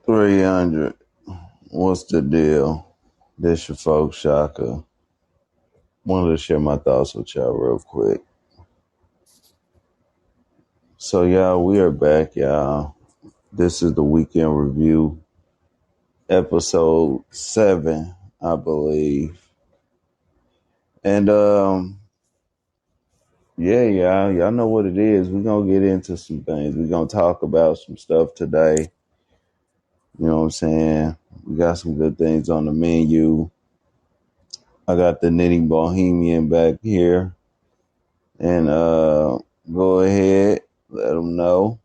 300. What's the deal? This your folks, Shaka. Wanted to share my thoughts with y'all real quick. So, y'all, we are back, y'all. This is the weekend review, episode 7, I believe. And, yeah, y'all know what it is. We're going to get into some things. We're going to talk about some stuff today. You know what I'm saying? We got some good things on the menu. I got the Knitting Bohemian back here. And go ahead, let them know.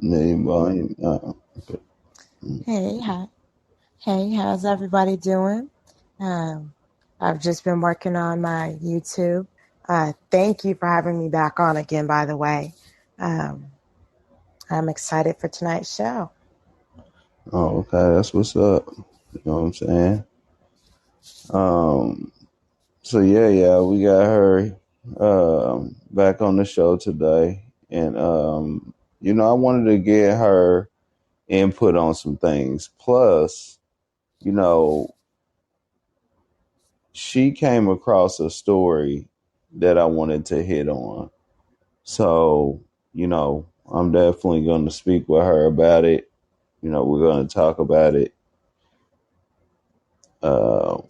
Knitting Bohemian. Okay. Hey, how's everybody doing? I've just been working on my YouTube. Thank you for having me back on again, by the way. I'm excited for tonight's show. Oh, okay, that's what's up. You know what I'm saying? So yeah, we got her back on the show today. And I wanted to get her input on some things. Plus, you know, she came across a story that I wanted to hit on. So, I'm definitely going to speak with her about it. We're going to talk about it uh,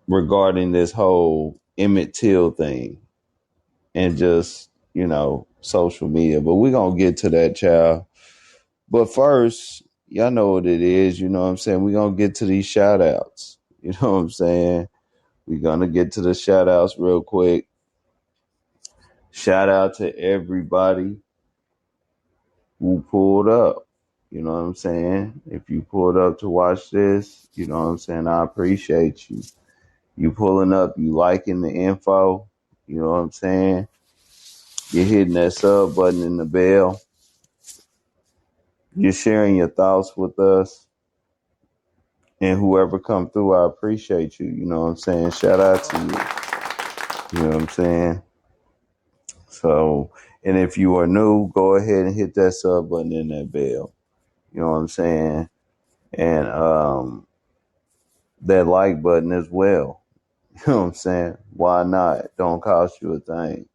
regarding this whole Emmett Till thing and just, social media. But we're going to get to that, child. But first, y'all know what it is. You know what I'm saying? We're going to get to these shout outs. You know what I'm saying? We're going to get to the shout outs real quick. Shout out to everybody who pulled up. You know what I'm saying? If you pulled up to watch this, you know what I'm saying? I appreciate you. You pulling up, you liking the info, you know what I'm saying? You're hitting that sub button in the bell. You're sharing your thoughts with us. And whoever come through, I appreciate you. You know what I'm saying? Shout out to you. You know what I'm saying? So, and if you are new, go ahead and hit that sub button in that bell. You know what I'm saying? And that like button as well. You know what I'm saying? Why not? Don't cost you a thing.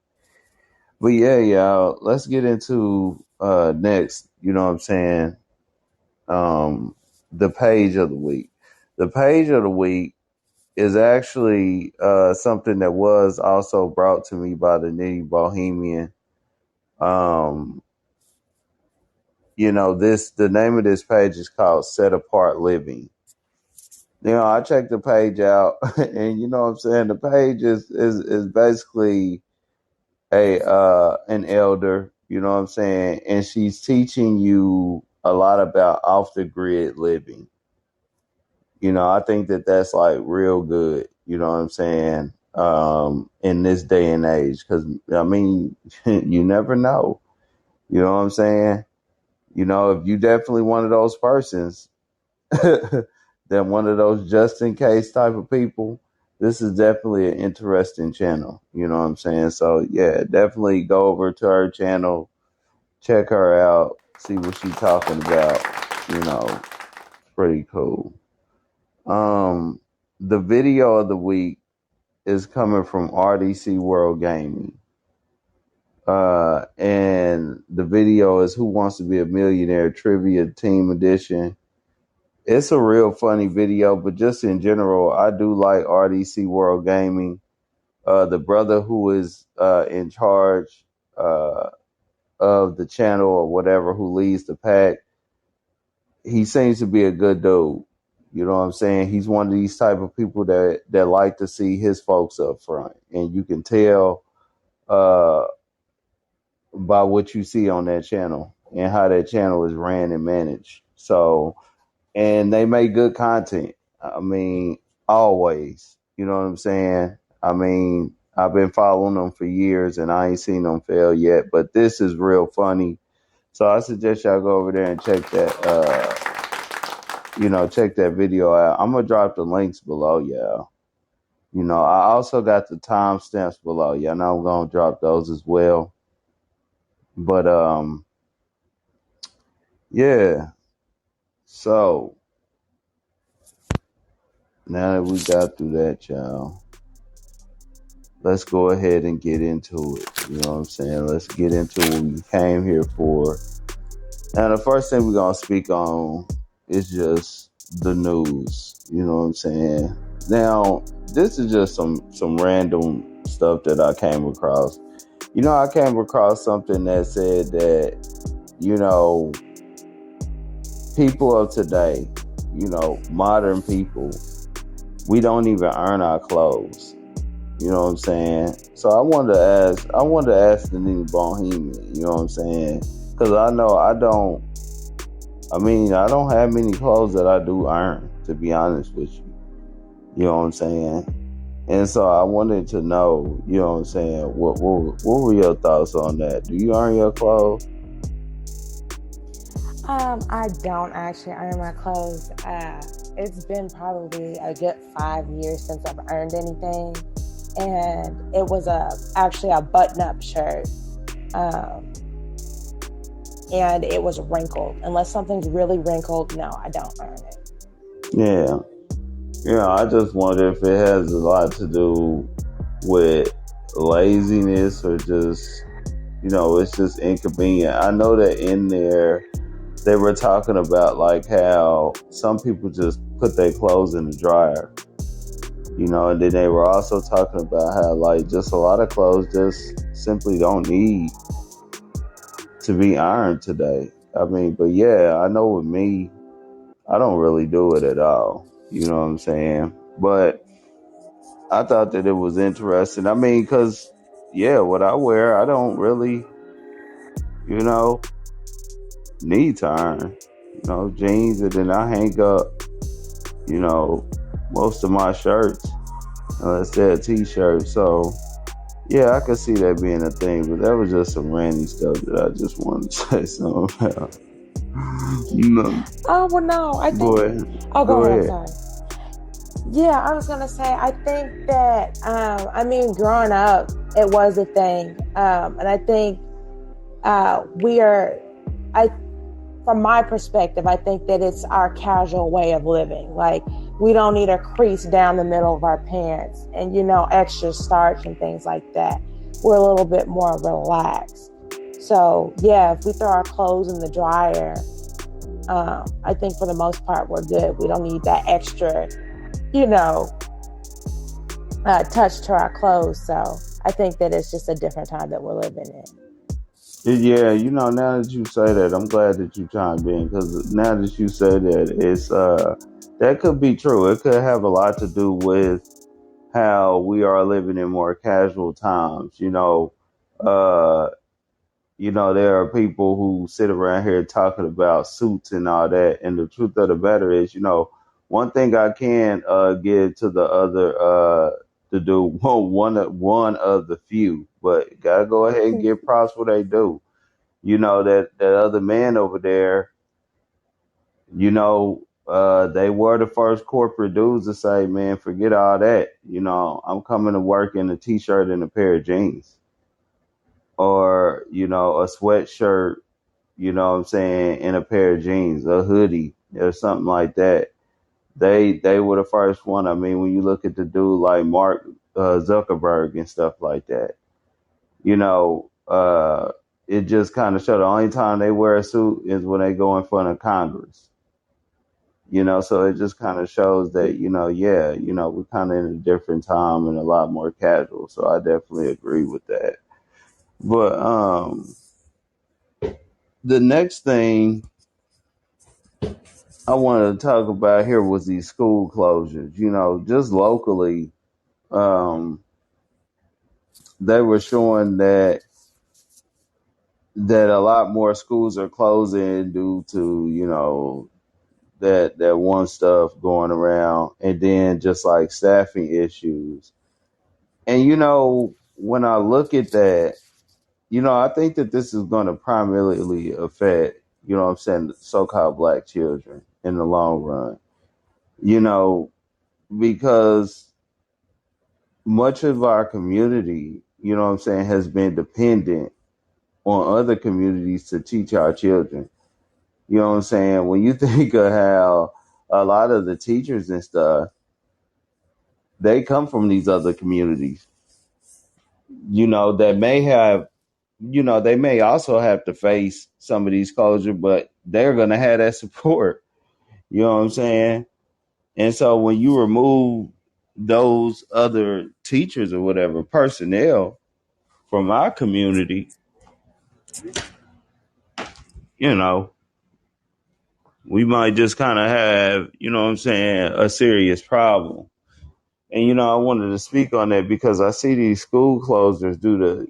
But yeah, y'all, let's get into next, you know what I'm saying? The page of the week. The page of the week is actually something that was also brought to me by the Knitting Bohemian. The name of this page is called Set Apart Living. I checked the page out and you know what I'm saying? The page is basically an elder, you know what I'm saying? And she's teaching you a lot about off the grid living. I think that that's like real good, you know what I'm saying? In this day and age, because I mean, you never know, you know what I'm saying? If you definitely one of those persons, then one of those just in case type of people, this is definitely an interesting channel. You know what I'm saying? So yeah, definitely go over to her channel, check her out, see what she's talking about. Pretty cool. The video of the week is coming from RDC World Gaming. And the video is Who Wants to Be a Millionaire Trivia Team Edition. It's a real funny video, but just in general, I do like RDC World Gaming. The brother who is in charge of the channel or whatever, who leads the pack, he seems to be a good dude. You know what I'm saying? He's one of these type of people that like to see his folks up front. And you can tell by what you see on that channel and how that channel is ran and managed. So, and they make good content. I mean, always. You know what I'm saying? I mean, I've been following them for years and I ain't seen them fail yet, but this is real funny. So I suggest y'all go over there and check that, check that video out. I'm going to drop the links below, y'all. I also got the timestamps below. Y'all know I'm going to drop those as well. But, Yeah. So now that we got through that, y'all, let's go ahead and get into it. You know what I'm saying? Let's get into what we came here for. Now, the first thing we're gonna speak on is just the news. You know what I'm saying? Now, this is just some random stuff that I came across. I came across something that said that you know people of today, modern people, we don't even earn our clothes. You know what I'm saying? So I wanted to ask the new Bohemian, you know what I'm saying? Because I know I don't have many clothes that I do earn, to be honest with you. You know what I'm saying? And so I wanted to know, you know what I'm saying, what were your thoughts on that? Do you earn your clothes? I don't actually earn my clothes. It's been probably a good 5 years since I've earned anything, and it was actually a button-up shirt, um, and it was wrinkled. Unless something's really wrinkled, no, I don't earn it. Yeah. I just wonder if it has a lot to do with laziness or just, it's just inconvenient. I know that in there they were talking about like how some people just put their clothes in the dryer, and then they were also talking about how like just a lot of clothes just simply don't need to be ironed today. I mean, but yeah, I know with me, I don't really do it at all. You know what I'm saying? But I thought that it was interesting. I mean, because, yeah, what I wear, I don't really, you know, need to iron. Jeans, and then I hang up, you know, most of my shirts, unless they're a t-shirt. So, yeah, I could see that being a thing, but that was just some randy stuff that I just wanted to say something about. No, Oh well, no, I go think. ahead. Oh, go Go ahead. I'm ahead. sorry. Yeah, I was gonna say. I think that. I mean, growing up, it was a thing, and I think we are. I from my perspective, I think that it's our casual way of living. Like, we don't need a crease down the middle of our pants and, extra starch and things like that. We're a little bit more relaxed. So, yeah, if we throw our clothes in the dryer, I think for the most part, we're good. We don't need that extra, you know, touch to our clothes. So, I think that it's just a different time that we're living in. Yeah, now that you say that, I'm glad that you chimed in because now that you say that, it's that could be true. It could have a lot to do with how we are living in more casual times. Uh, there are people who sit around here talking about suits and all that, and the truth of the matter is, one thing I can give to the other to do one of the few, but gotta go ahead and give props what they do. That other man over there, they were the first corporate dudes to say, man, forget all that. I'm coming to work in a t-shirt and a pair of jeans, or, a sweatshirt, what I'm saying, and a pair of jeans, a hoodie or something like that. They were the first one. I mean, when you look at the dude like Mark Zuckerberg and stuff like that, you know, uh, it just kind of showed the only time they wear a suit is when they go in front of Congress. So it just kind of shows that, yeah, we're kind of in a different time and a lot more casual. So I definitely agree with that. But the next thing I wanted to talk about here was these school closures. Just locally, um, they were showing that a lot more schools are closing due to that one stuff going around, and then just like staffing issues. And when I look at that, I think that this is going to primarily affect, what I'm saying, so-called black children in the long run. You know, because much of our community, what I'm saying, has been dependent on other communities to teach our children. You know what I'm saying? When you think of how a lot of the teachers and stuff, they come from these other communities, that may have, they may also have to face some of these closure, but they're going to have that support. You know what I'm saying? And so when you remove those other teachers or whatever personnel from our community, you know, we might just kind of have, what I'm saying, a serious problem. And, I wanted to speak on that because I see these school closures due to,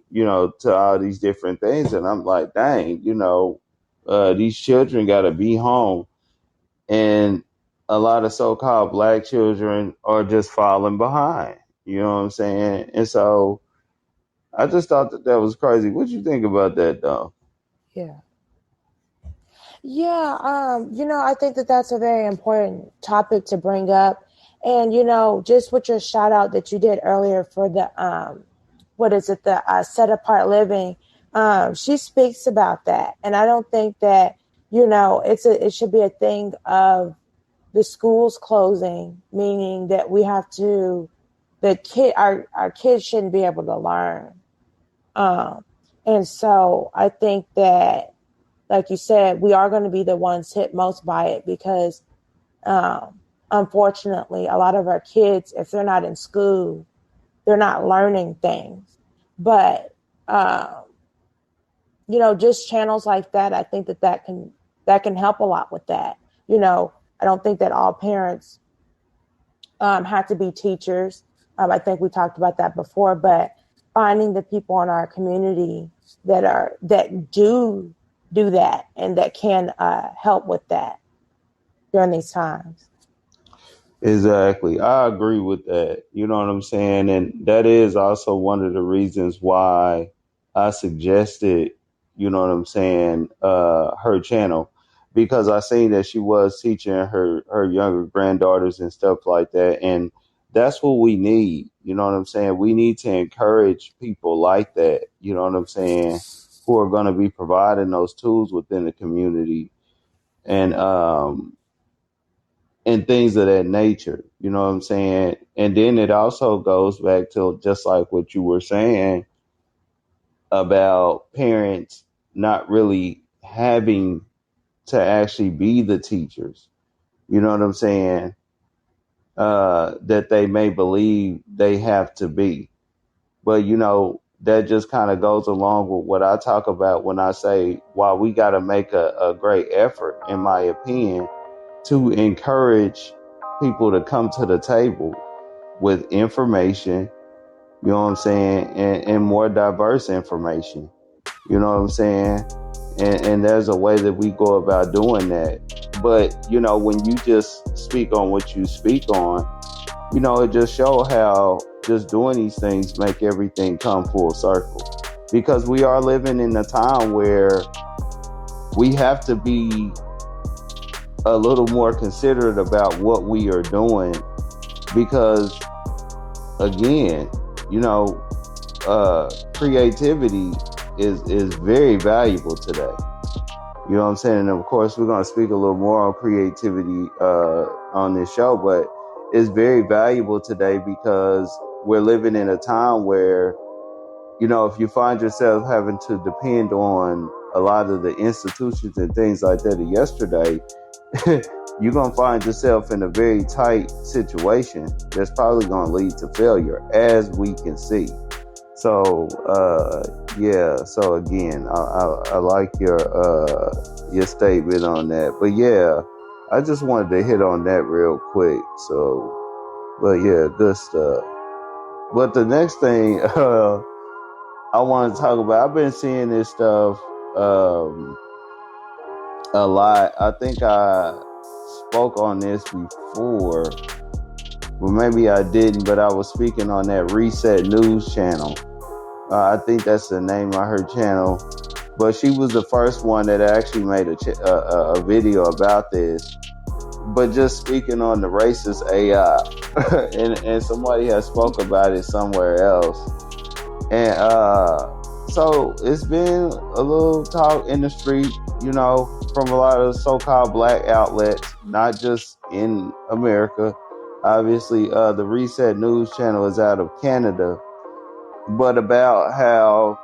to all these different things. And I'm like, dang, these children got to be home. And a lot of so-called black children are just falling behind. You know what I'm saying? And so I just thought that was crazy. What you think about that, though? Yeah. Yeah, I think that that's a very important topic to bring up. And, just with your shout out that you did earlier for the, what is it, the set apart living, she speaks about that. And I don't think that, it should be a thing of the schools closing, meaning that we have to, our kids shouldn't be able to learn. Um, and so I think that, like you said, we are going to be the ones hit most by it because, unfortunately, a lot of our kids, if they're not in school, they're not learning things. But, just channels like that, I think that can help a lot with that. I don't think that all parents have to be teachers. I think we talked about that before, but finding the people in our community that do that and that can help with that during these times. Exactly. I agree with that. You know what I'm saying? And that is also one of the reasons why I suggested, you know what I'm saying, her channel. Because I seen that she was teaching her younger granddaughters and stuff like that. And that's what we need. You know what I'm saying? We need to encourage people like that, you know what I'm saying, who are going to be providing those tools within the community. And things of that nature. You know what I'm saying? And then it also goes back to just like what you were saying about parents not really having to actually be the teachers. You know what I'm saying? That they may believe they have to be. But, that just kind of goes along with what I talk about when I say, while we got to make a great effort, in my opinion, to encourage people to come to the table with information, you know what I'm saying, and more diverse information, you know what I'm saying? And there's a way that we go about doing that. But, when you just speak on what you speak on, it just shows how just doing these things make everything come full circle. Because we are living in a time where we have to be a little more considerate about what we are doing because, again, creativity is very valuable today. You know what I'm saying? And of course, we're going to speak a little more on creativity on this show, but it's very valuable today because we're living in a time where, if you find yourself having to depend on a lot of the institutions and things like that of yesterday, you're going to find yourself in a very tight situation that's probably going to lead to failure, as we can see. So, yeah. So again, I like your statement on that. But yeah, I just wanted to hit on that real quick. So, but yeah, good stuff. But the next thing I want to talk about, I've been seeing this stuff a lot. I think I spoke on this before, but maybe I didn't. But I was speaking on that Reset News channel. I think that's the name of her channel. But she was the first one that actually made a video about this. But just speaking on the racist AI, and somebody has spoke about it somewhere else. And So it's been a little talk in the street, from a lot of so-called black outlets, not just in America. Obviously, the Reset News channel is out of Canada, but about how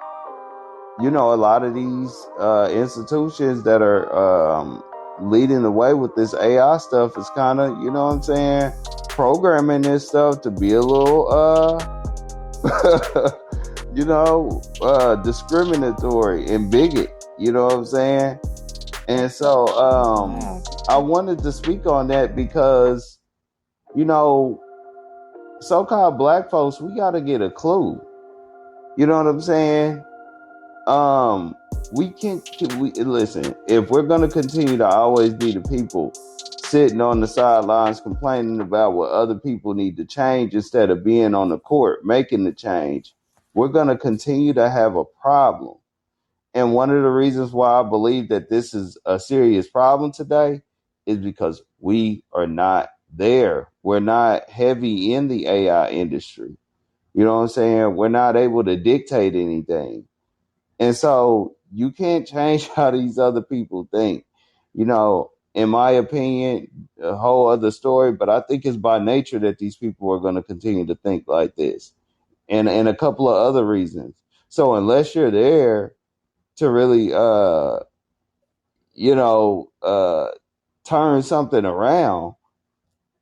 a lot of these institutions that are leading the way with this AI stuff is kind of, what I'm saying, programming this stuff to be a little, discriminatory and bigot. You know what I'm saying? And so Wow. I wanted to speak on that because, you know, so-called black folks, we got to get a clue. You know what I'm saying? um we listen, if we're going to continue to always be the people sitting on the sidelines complaining about what other people need to change instead of being on the court making the change, we're going to continue to have a problem. And one of the reasons why I believe that this is a serious problem today is because we are not there. We're not heavy in the AI industry. You know what I'm saying? We're not able to dictate anything. And so you can't change how these other people think. In my opinion, a whole other story, but I think it's by nature that these people are going to continue to think like this. And a couple of other reasons. So unless you're there to really you know, uh turn something around,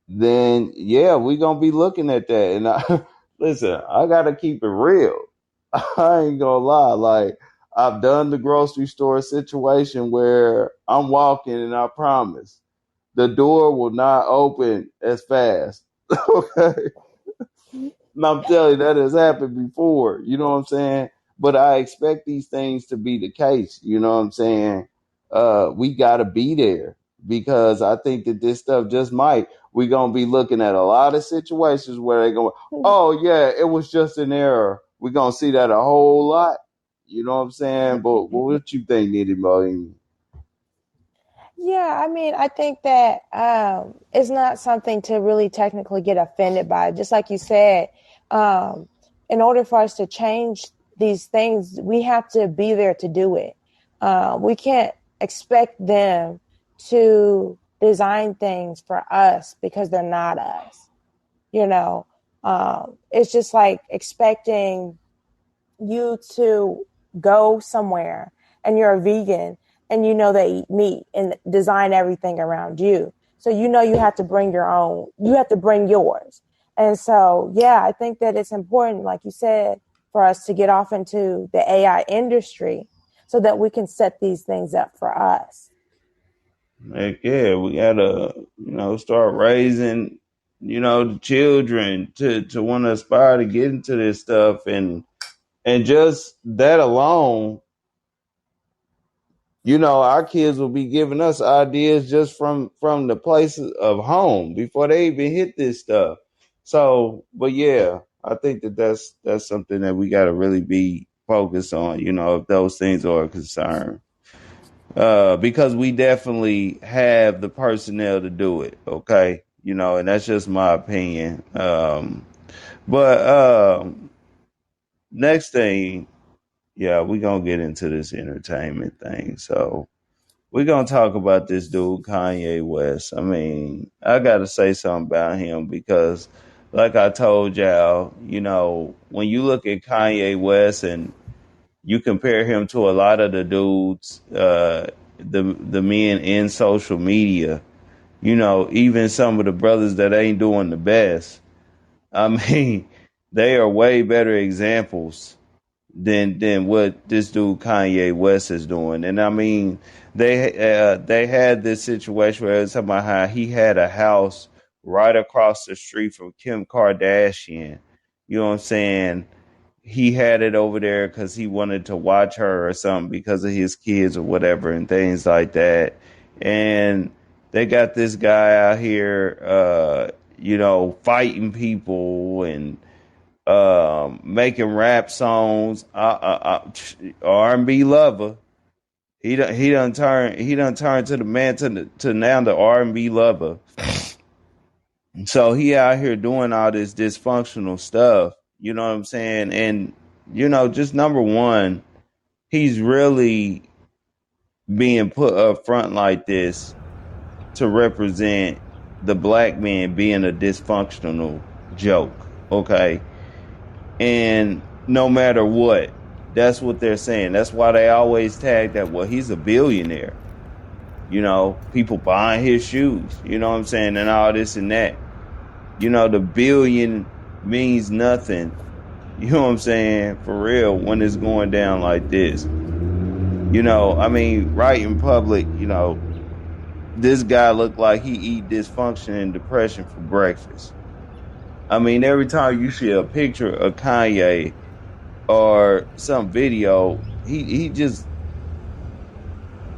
then yeah, we're gonna be looking at that. And listen, I gotta keep it real. I ain't gonna lie. Like, I've done the grocery store situation where I'm walking and I promise the door will not open as fast. Okay. And I'm telling you, that has happened before. You know what I'm saying? But I expect these things to be the case. You know what I'm saying? We got to be there because I think that this stuff just might. We're going to be looking at a lot of situations where they're going, oh, yeah, it was just an error. We're going to see that a whole lot. You know what I'm saying? But what you think, Nitty Mo? Yeah, I mean, I think that it's not something to really technically get offended by. Just like you said, um, in order for us to change these things, we have to be there to do it. We can't expect them to design things for us because they're not us. You know, it's just like expecting you to go somewhere and you're a vegan and you know they eat meat and design everything around you. So you know you have to bring your own, you have to bring yours. And so, yeah, I think that it's important, like you said, for us to get off into the AI industry so that we can set these things up for us. Like, yeah, we gotta, start raising, the children to want to aspire to get into this stuff, and just that alone, our kids will be giving us ideas just from the places of home before they even hit this stuff. So, but yeah, I think that's something that we got to really be focused on, if those things are a concern. Because we definitely have the personnel to do it. Okay, and that's just my opinion. But next thing, yeah, we're gonna get into this entertainment thing. So we're gonna talk about this dude, Kanye West. I mean, I gotta say something about him because, like I told y'all, when you look at Kanye West and you compare him to a lot of the dudes, the men in social media, even some of the brothers that ain't doing the best. I mean, they are way better examples than what this dude Kanye West is doing. And I mean, they had this situation where it's about how he had a house right across the street from Kim Kardashian. You know what I'm saying? He had it over there because he wanted to watch her or something because of his kids or whatever and things like that. And they got this guy out here, fighting people and making rap songs. R&B lover. He done turned to the man to now the R&B lover. So he out here doing all this dysfunctional stuff. You know what I'm saying? And just number one. he's really being put up front like this to represent the black man being a dysfunctional joke. Okay. And no matter what, that's what they're saying. That's why they always tag that, well, he's a billionaire. People buying his shoes, you know what I'm saying, and all this and that. The billion means nothing, you know what I'm saying, for real, when it's going down like this. I mean, right in public, this guy looked like he eat dysfunction and depression for breakfast. I mean, every time you see a picture of Kanye or some video, he just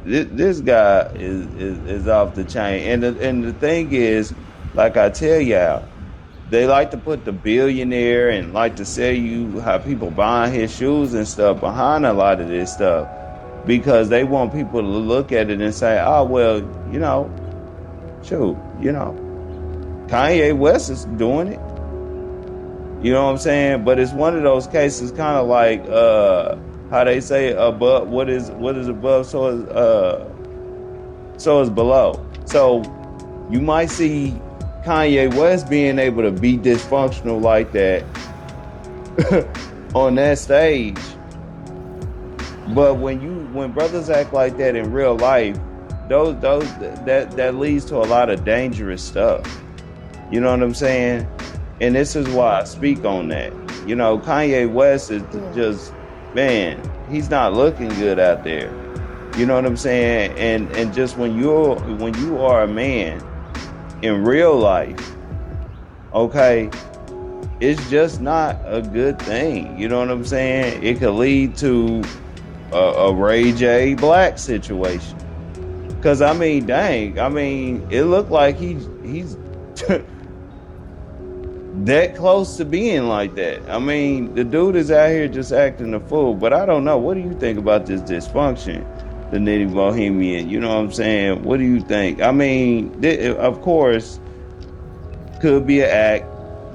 this guy is off the chain. And the thing is, like I tell y'all, they like to put the billionaire and like to sell you how people buying his shoes and stuff behind a lot of this stuff because they want people to look at it and say, oh well, shoot, Kanye West is doing it. You know what I'm saying? But it's one of those cases, kind of like how they say above what is above, so is below. So you might see Kanye West being able to be dysfunctional like that on that stage, but when brothers act like that in real life, that leads to a lot of dangerous stuff. You know what I'm saying? And this is why I speak on that. Kanye West is just, man, he's not looking good out there. You know what I'm saying? And just when you are a man in real life, okay, it's just not a good thing. You know what I'm saying? It could lead to a Ray J Black situation. Cause I mean, dang, I mean, it looked like he's that close to being like that. I mean, the dude is out here just acting a fool. But I don't know. What do you think about this dysfunction, the Nitty Bohemian? You know what I'm saying? What do you think? I mean, of course, could be an act.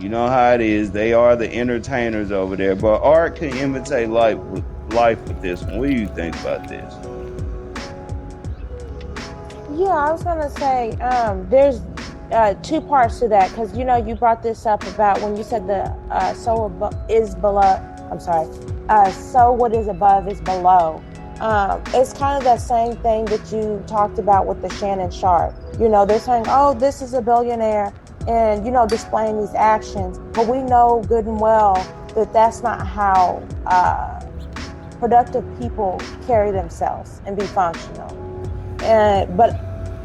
You know how it is. They are the entertainers over there. But art can imitate life with this one. What do you think about this? Yeah, I was gonna say, there's two parts to that because you brought this up about when you said the is below. I'm sorry. So what is above is below. It's kind of the same thing that you talked about with the Shannon Sharp. They're saying, "Oh, this is a billionaire," and displaying these actions, but we know good and well that that's not how productive people carry themselves and be functional. But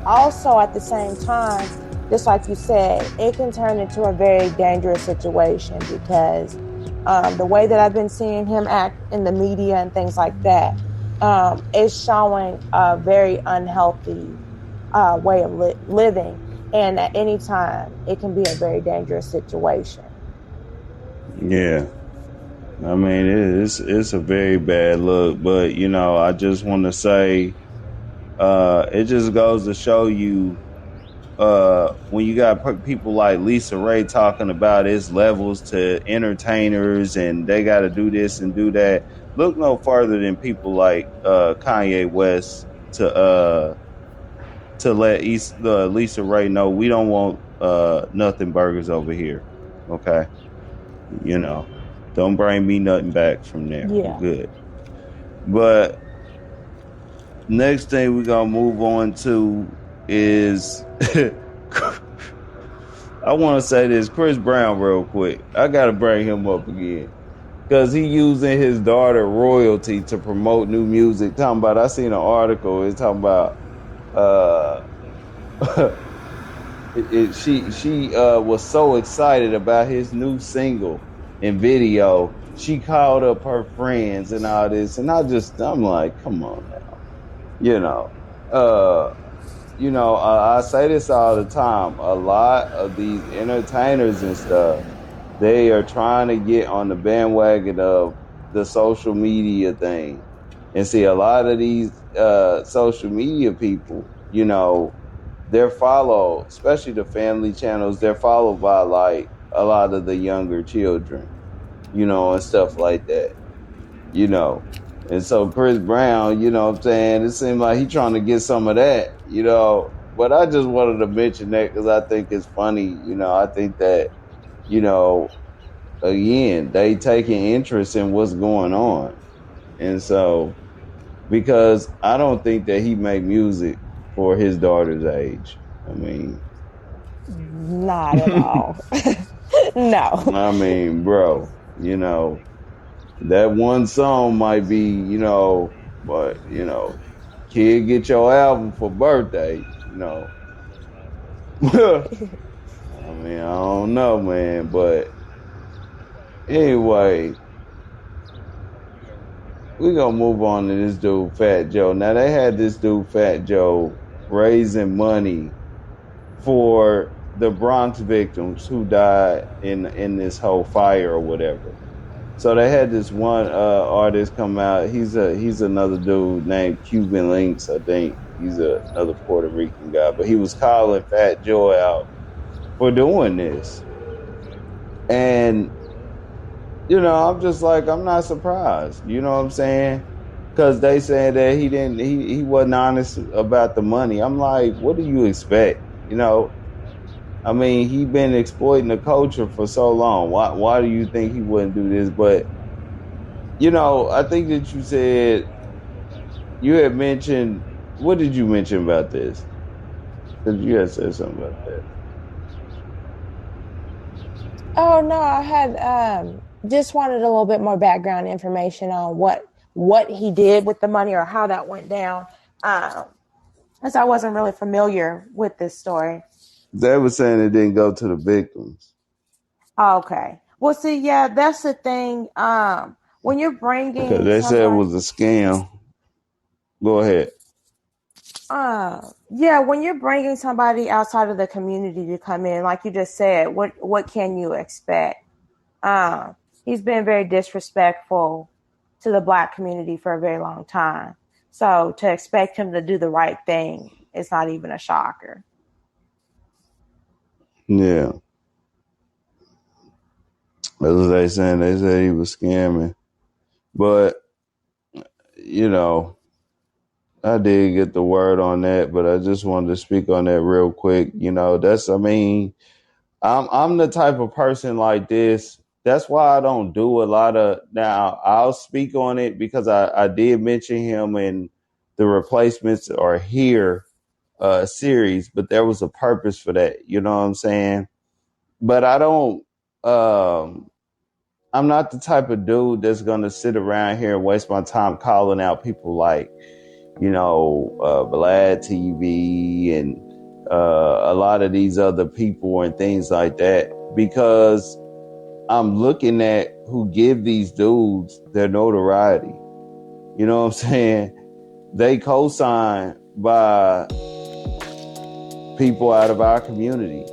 also at the same time, just like you said, it can turn into a very dangerous situation because the way that I've been seeing him act in the media and things like that is showing a very unhealthy way of living. And at any time, it can be a very dangerous situation. Yeah. I mean, it's a very bad look, but I just want to say, it just goes to show you, when you got people like Lisa Ray talking about its levels to entertainers and they got to do this and do that. Look no further than people like Kanye West to let Lisa Ray know we don't want nothing burgers over here. Okay, don't bring me nothing back from there. I'm Yeah. good. But next thing we're gonna move on to is I want to say this, Chris Brown, real quick. I gotta bring him up again because he using his daughter royalty to promote new music. Talking about, I seen an article. It's talking about uh, she was so excited about his new single and video. She called up her friends and all this, and I'm like, come on now, you know. Uh, I say this all the time. A lot of these entertainers and stuff, they are trying to get on the bandwagon of the social media thing. And see, a lot of these social media people, they're followed, especially the family channels, they're followed by like a lot of the younger children, and stuff like that, you know. And so Chris Brown, you know what I'm saying? It seemed like he trying to get some of that, you know. But I just wanted to mention that because I think it's funny, you know. I think that, you know, again, they taking interest in what's going on. And so because I don't think that he made music for his daughter's age. I mean, Not at all. No. I mean, bro, you know, that one song might be, you know, but you know, kid, get your album for birthday, you know. I mean, I don't know, man, but anyway, we gonna move on to this dude, Fat Joe. Now they had this dude, Fat Joe, raising money for the Bronx victims who died in this whole fire or whatever. So they had this one artist come out. He's another dude named Cuban Links, I think. He's another Puerto Rican guy, but he was calling Fat Joe out for doing this. And you know, I'm just like, I'm not surprised. You know what I'm saying? Because they said that he wasn't honest about the money. I'm like, what do you expect? You know, I mean, he been exploiting the culture for so long. Why do you think he wouldn't do this? But you know, I think that you said you had mentioned, what did you mention about this? Because you had said something about that. Oh no, I had just wanted a little bit more background information on what he did with the money or how that went down. Um, as I wasn't really familiar with this story. They were saying it didn't go to the victims Okay. Well, see, yeah, that's the thing. When you're because bringing they said it somebody, was a scam. Go ahead. yeah, when you're bringing somebody outside of the community to come in, like you just said, what can you expect? He's been very disrespectful to the black community for a very long time. So to expect him to do the right thing is not even a shocker. Yeah, that's what they saying. They said he was scamming, but you know, I did get the word on that. But I just wanted to speak on that real quick. You know, that's I mean, I'm the type of person like this. That's why I don't do a lot of now. I'll speak on it because I did mention him in the replacements or here series, but there was a purpose for that. You know what I'm saying? But I don't. Um, I'm not the type of dude that's gonna sit around here and waste my time calling out people like Vlad TV and a lot of these other people and things like that because I'm looking at who give these dudes their notoriety. You know what I'm saying? They co-sign by people out of our community.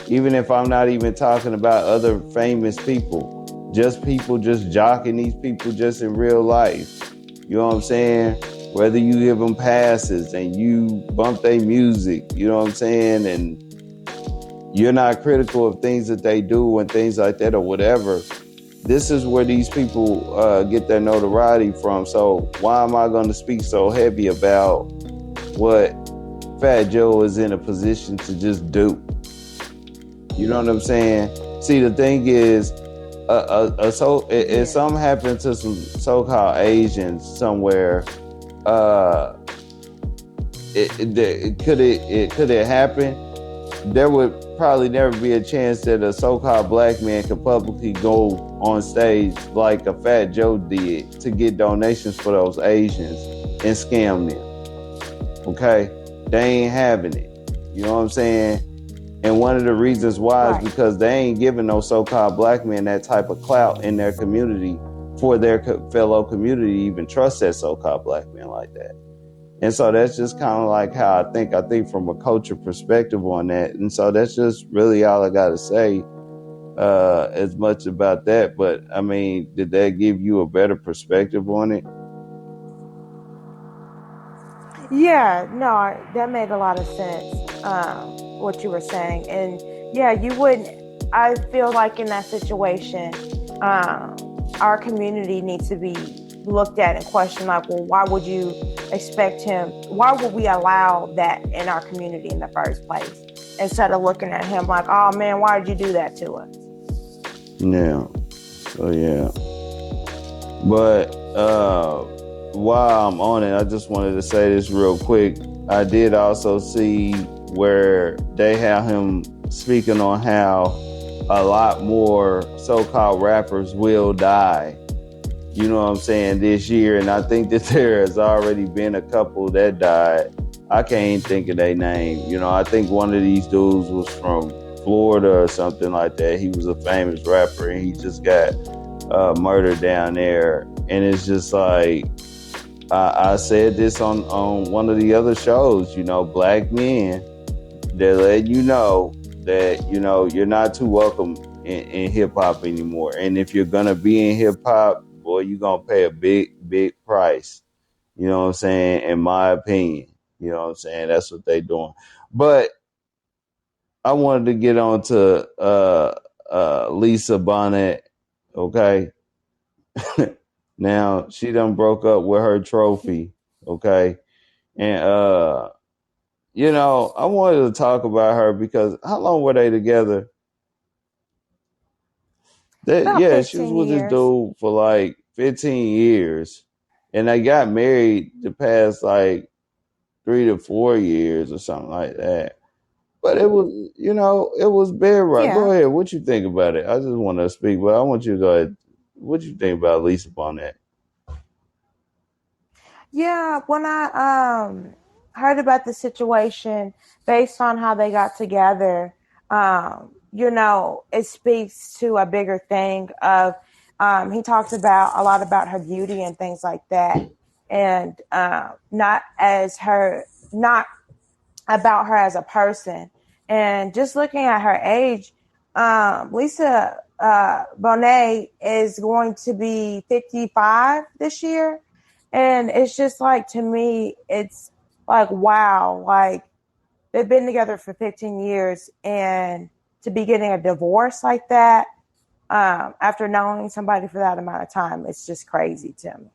Even if I'm not even talking about other famous people just jocking these people just in real life. You know what I'm saying? Whether you give them passes and you bump their music, you know what I'm saying? And you're not critical of things that they do and things like that or whatever. This is where these people get their notoriety from. So why am I going to speak so heavy about what Fat Joe is in a position to just do? You know what I'm saying? See, the thing is, if Yeah. something happened to some so-called Asians somewhere, uh, could it happen? There would probably never be a chance that a so-called black man could publicly go on stage like a Fat Joe did to get donations for those Asians and scam them. Okay, they ain't having it. You know what I'm saying? And one of the reasons why is Right. because they ain't giving no so-called black men that type of clout in their community for their fellow community to even trust that so-called black man like that. And so that's just kind of like how I think. I think from a culture perspective on that. And so that's just really all I got to say as much about that. But I mean, did that give you a better perspective on it? Yeah, no, that made a lot of sense. What you were saying, and yeah, you wouldn't. I feel like in that situation, our community needs to be looked at and questioned, like, well, why would you expect him? Why would we allow that in our community in the first place? Instead of looking at him like, oh man, why did you do that to us? Yeah. So yeah. But while I'm on it, I just wanted to say this real quick. I did also see where they have him speaking on how a lot more so-called rappers will die. You know what I'm saying, this year, and I think that there has already been a couple that died. I can't think of their name. You know, I think one of these dudes was from Florida or something like that. He was a famous rapper, and he just got murdered down there. And it's just like I said this on one of the other shows. You know, black men, they're letting you know that you're not too welcome in hip hop anymore. And if you're gonna be in hip hop, boy, you're gonna pay a big price. You know what I'm saying? In my opinion, you know what I'm saying. That's what they doing. But I wanted to get on to Lisa Bonnet. Okay, now she done broke up with her trophy. Okay, and I wanted to talk about her because how long were they together? About Yeah, she was 15 with this years. dude for like 15 years, and they got married the past like 3 to 4 years or something like that. But it was, it was bedrock. Go Yeah. ahead. What you think about it? I just want to speak, but I want you to go ahead. What you think about Lisa Bonnet? Yeah, when I heard about the situation based on how they got together, it speaks to a bigger thing of he talks about a lot about her beauty and things like that. And not about her as a person. And just looking at her age, Lisa Bonet is going to be 55 this year. And it's just like, to me, it's like, wow, like they've been together for 15 years and to be getting a divorce like that after knowing somebody for that amount of time, it's just crazy to me.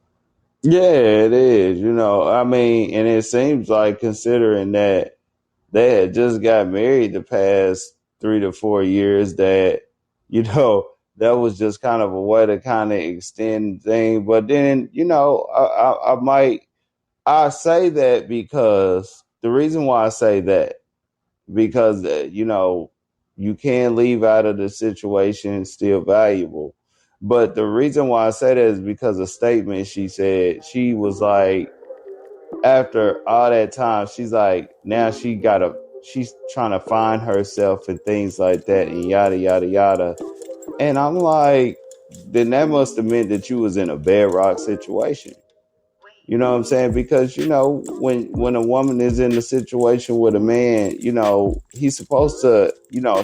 Yeah, it is. I mean, and it seems like considering that they had just got married the past 3 to 4 years, that that was just kind of a way to kind of extend things. But then I say that because the reason why I say that, because you can leave out of the situation still valuable. But the reason why I say that is because a statement she said, she was like, after all that time, she's like, now she's trying to find herself and things like that and yada yada yada. And I'm like, then that must have meant that you was in a bedrock situation. You know what I'm saying? Because when a woman is in a situation with a man, he's supposed to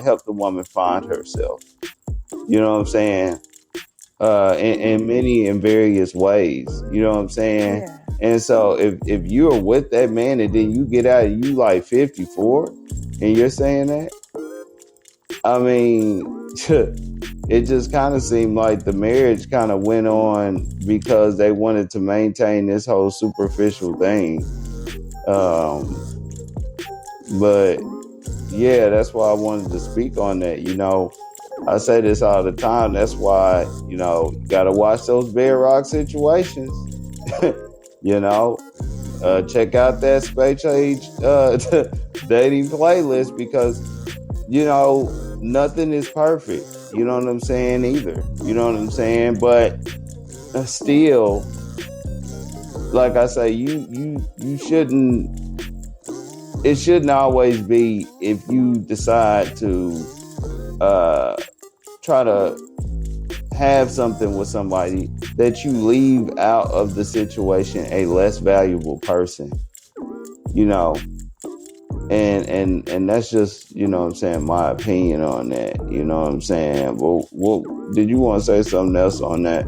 help the woman find herself. You know what I'm saying? In many and various ways. You know what I'm saying? Yeah. And so if you're with that man and then you get out and you like 54 and you're saying that, I mean, it just kind of seemed like the marriage kind of went on because they wanted to maintain this whole superficial thing. Um, but yeah, that's why I wanted to speak on that. I say this all the time. That's why, you got to watch those bedrock situations. you know, Check out that Space Age dating playlist because, nothing is perfect. You know what I'm saying? Either. You know what I'm saying? But still, like I say, you shouldn't. It shouldn't always be if you decide to try to have something with somebody that you leave out of the situation a less valuable person. You know, and that's just what I'm saying, my opinion on that. You know what I'm saying? Well, did you want to say something else on that?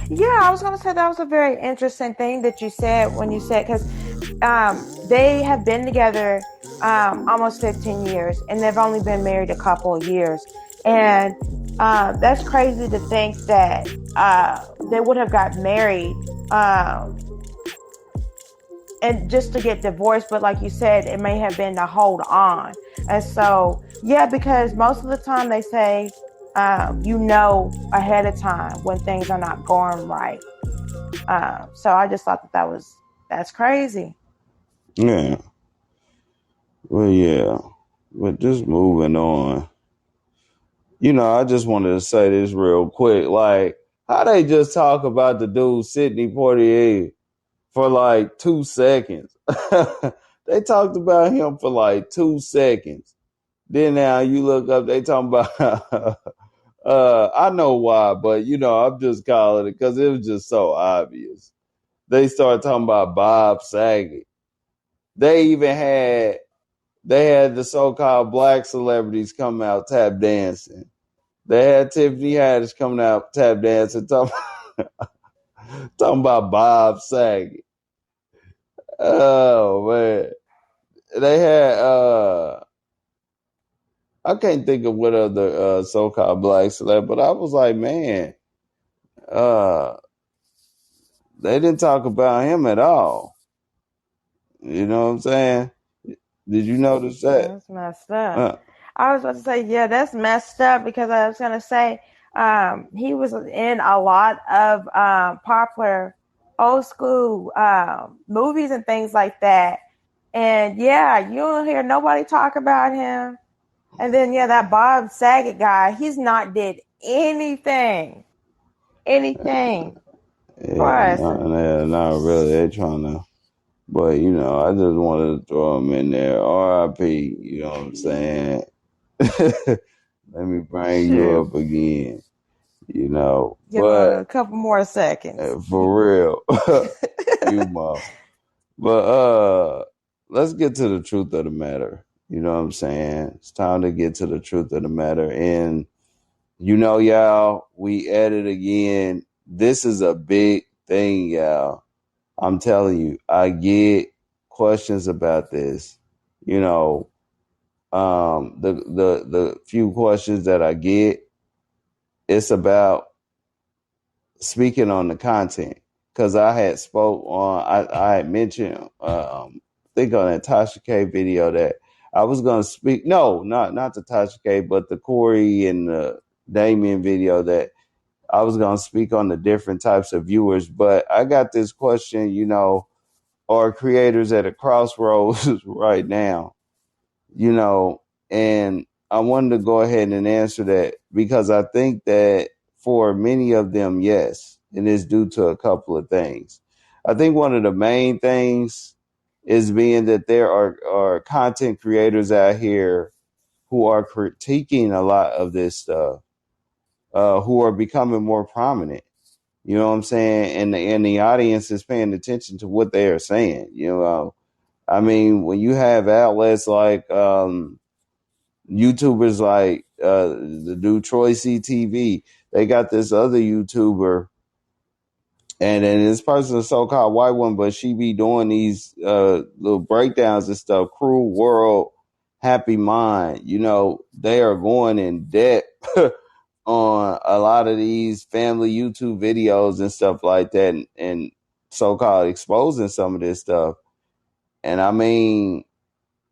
Yeah, I was going to say that was a very interesting thing that you said when you said, because they have been together almost 15 years and they've only been married a couple of years. And That's crazy to think that they would have got married and just to get divorced, but like you said, it may have been to hold on. And so, yeah, because most of the time they say, you know, ahead of time when things are not going right. So I just thought that that's crazy. Yeah. Well, yeah. But just moving on. I just wanted to say this real quick. Like, how they just talk about the dude Sidney Poitier for like 2 seconds. They talked about him for like 2 seconds. Then now you look up, they talking about I know why, but I'm just calling it because it was just so obvious. They started talking about Bob Saget. They even had the so-called black celebrities come out tap dancing. They had Tiffany Haddish coming out tap dancing, talking about Bob Saget. Oh man, they had I can't think of what other so-called black celeb, but I was like, man, uh, they didn't talk about him at all. You know what I'm saying? Did you notice that? That's messed up. Uh, I was about to say, yeah, that's messed up because I was gonna say, he was in a lot of popular old school movies and things like that. And yeah, you don't hear nobody talk about him. And then yeah, that Bob Saget guy, he's not did anything for yeah, us. not really. They trying to, but I just wanted to throw him in there. R.I.P. You know what I'm saying? Let me bring you Shoot, up again. give him But a couple more seconds. for real, few more. But let's get to the truth of the matter. You know what I'm saying? It's time to get to the truth of the matter. And y'all, we at it again. This is a big thing, y'all. I'm telling you, I get questions about this. You know, the few questions that I get, it's about speaking on the content because I had spoke on I had mentioned think on that Tasha K video that I was gonna speak not the Tasha K but the Corey and the Damien video that I was gonna speak on the different types of viewers, but I got this question, are creators at a crossroads right now, you know, and I wanted to go ahead and answer that because I think that for many of them, yes, and it's due to a couple of things. I think one of the main things is being that there are content creators out here who are critiquing a lot of this stuff, who are becoming more prominent. You know what I'm saying? And the audience is paying attention to what they are saying. I mean, when you have outlets like YouTubers like the dude Troy CTV. They got this other YouTuber, and then this person, a so-called white one, but she be doing these little breakdowns and stuff. Cruel World, Happy Mind. They are going in depth on a lot of these family YouTube videos and stuff like that, and so-called exposing some of this stuff. And I mean,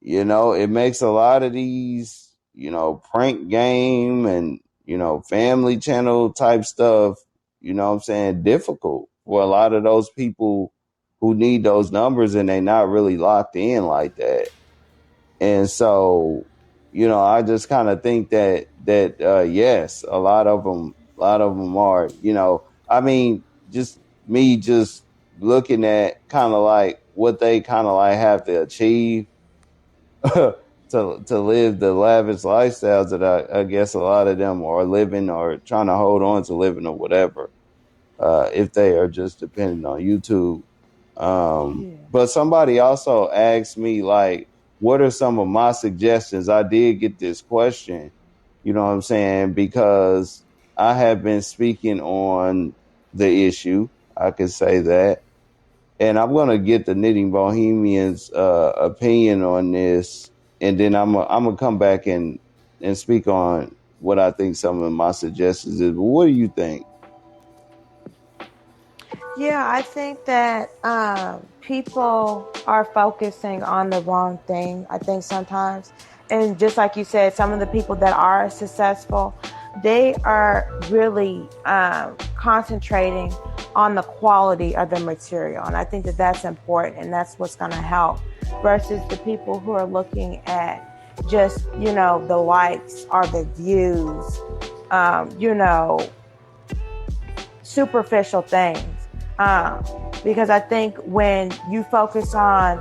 it makes a lot of these, prank game and, family channel type stuff, what I'm saying, difficult for a lot of those people who need those numbers and they not really locked in like that. And so, I just kind of think that yes, a lot of them are, I mean, just me just looking at kind of like what they kind of like have to achieve to live the lavish lifestyles that I guess a lot of them are living or trying to hold on to living or whatever. If they are just dependent on YouTube. Yeah. But somebody also asked me like, what are some of my suggestions? I did get this question, you know what I'm saying, because I have been speaking on the issue. I could say that, and I'm gonna get the Knitting Bohemians' opinion on this, and then I'm gonna come back and speak on what I think some of my suggestions is. But what do you think? Yeah, I think that people are focusing on the wrong thing. I think sometimes, and just like you said, some of the people that are successful, they are really concentrating on the quality of the material, and I think that that's important, and that's what's going to help. Versus the people who are looking at just the likes or the views, you know, superficial things. Because I think when you focus on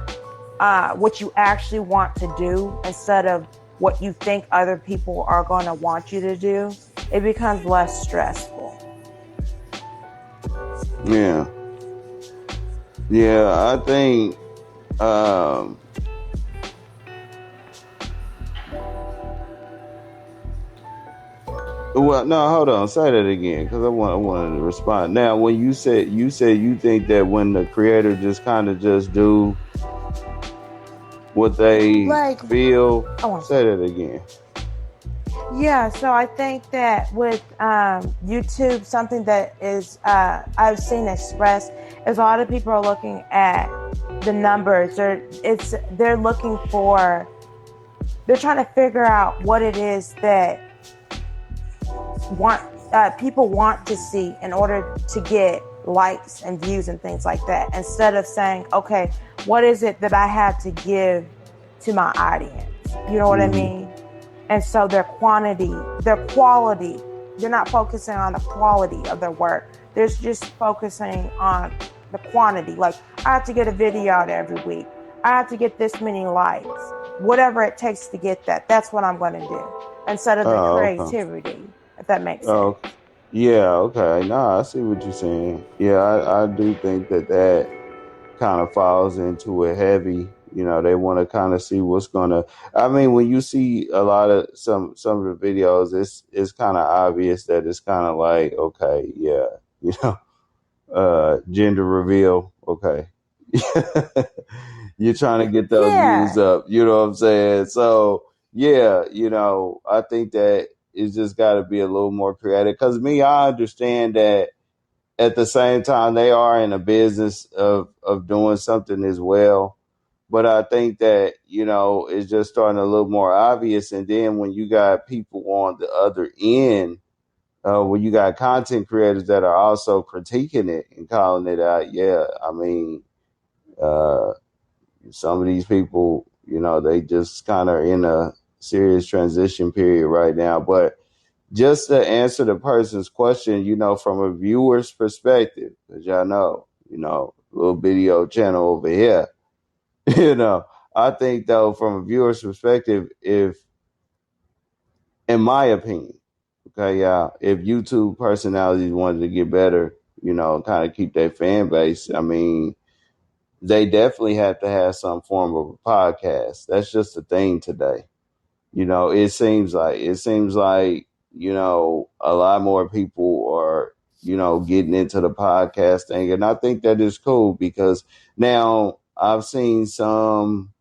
what you actually want to do instead of what you think other people are going to want you to do, it becomes less stressful. Yeah, yeah, I think. Well, no, hold on. Say that again, because I wanted to respond. Now, when you said you think that when the creator just kind of just do what they Like, feel, oh, I'm say sorry. that again. Yeah, so I think that with YouTube, something that is I've seen expressed is a lot of people are looking at the numbers. They're looking for, they're trying to figure out what it is that want people want to see in order to get likes and views and things like that, instead of saying, okay, what is it that I have to give to my audience? You know what I Hmm. mean? And so their quality, they're not focusing on the quality of their work. They're just focusing on the quantity. Like, I have to get a video out every week. I have to get this many likes. Whatever it takes to get that, that's what I'm going to do, instead of the Oh, okay. creativity, if that makes sense. Oh, yeah, okay. Nah, I see what you're saying. Yeah, I do think that kind of falls into it heavy. You know, they want to kind of see what's gonna. I mean, when you see a lot of some of the videos, it's kind of obvious that it's kind of like, okay, yeah, you know, gender reveal, okay. You're trying to get those views Yeah. up, you know what I'm saying? So yeah, you know, I think that it's just got to be a little more creative. Because me, I understand that at the same time they are in a business of doing something as well. But I think that, you know, it's just starting a little more obvious. And then when you got people on the other end, when you got content creators that are also critiquing it and calling it out, yeah, I mean, uh, some of these people, you know, they just kind of in a serious transition period right now. But just to answer the person's question, you know, from a viewer's perspective, because y'all know, you know, little video channel over here, you know, I think though, from a viewer's perspective, if, in my opinion, okay, yeah, if YouTube personalities wanted to get better, you know, kind of keep their fan base, I mean, they definitely have to have some form of a podcast. That's just the thing today. You know, it seems like, you know, a lot more people are, you know, getting into the podcast thing. And I think that is cool because now I've seen some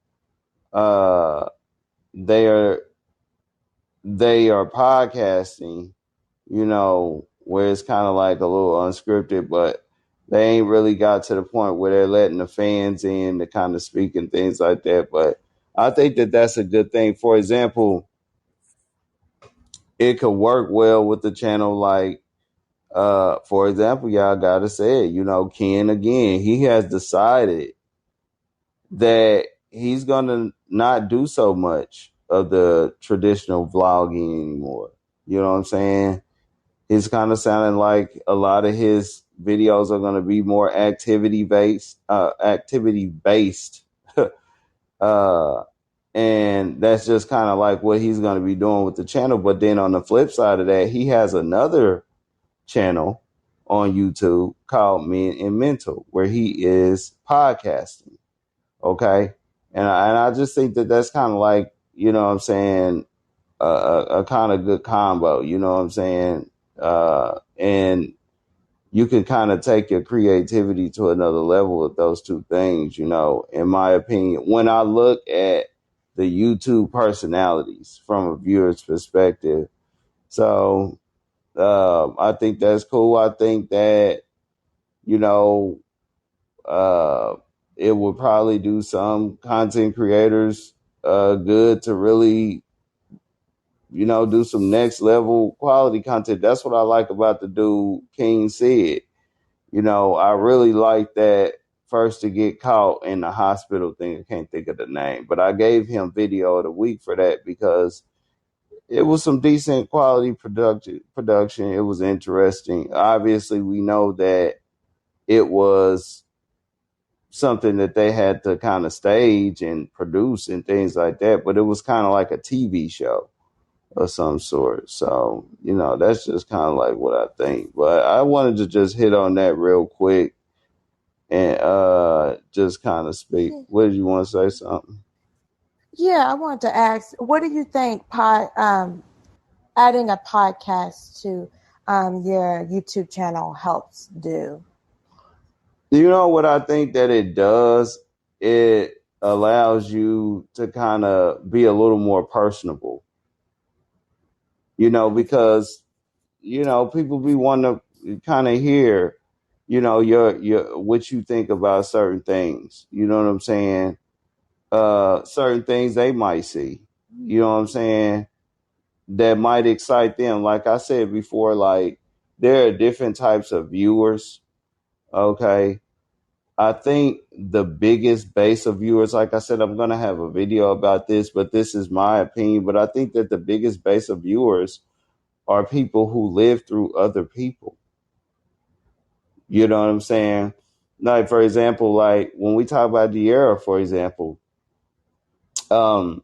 uh they are they are podcasting, you know, where it's kind of like a little unscripted, but they ain't really got to the point where they're letting the fans in to kind of speak and things like that. But I think that that's a good thing. For example, it could work well with the channel. Like, for example, y'all gotta say it, you know, Ken again, he has decided that he's gonna not do so much of the traditional vlogging anymore. You know what I'm saying? It's kind of sounding like a lot of his videos are going to be more activity based. uh, and that's just kind of like what he's going to be doing with the channel. But then on the flip side of that, he has another channel on YouTube called Men and Mental, where he is podcasting. Okay. And I just think that that's kind of like, you know what I'm saying, a kind of good combo, you know what I'm saying? And you can kind of take your creativity to another level with those two things, you know, in my opinion. When I look at the YouTube personalities from a viewer's perspective, So I think that's cool. I think that, you know, uh, it would probably do some content creators good to really, do some next level quality content. That's what I like about the dude King Sid. I really like that first to get caught in the hospital thing. I can't think of the name, but I gave him video of the week for that because it was some decent quality production. It was interesting. Obviously, we know that it was something that they had to kind of stage and produce and things like that, but it was kind of like a TV show of some sort. So, that's just kind of like what I think. But I wanted to just hit on that real quick and just kind of speak. What did you want to say something? Yeah, I wanted to ask, what do you think adding a podcast to your YouTube channel helps do? You know what I think that it does? It allows you to kind of be a little more personable, because, people be wanting to kind of hear, your what you think about certain things. You know what I'm saying? Certain things they might see. You know what I'm saying? That might excite them. Like I said before, like there are different types of viewers. Okay. I think the biggest base of viewers, like I said, I'm going to have a video about this, but this is my opinion. But I think that the biggest base of viewers are people who live through other people. You know what I'm saying? Like, for example, like when we talk about De'Ara, for example, um,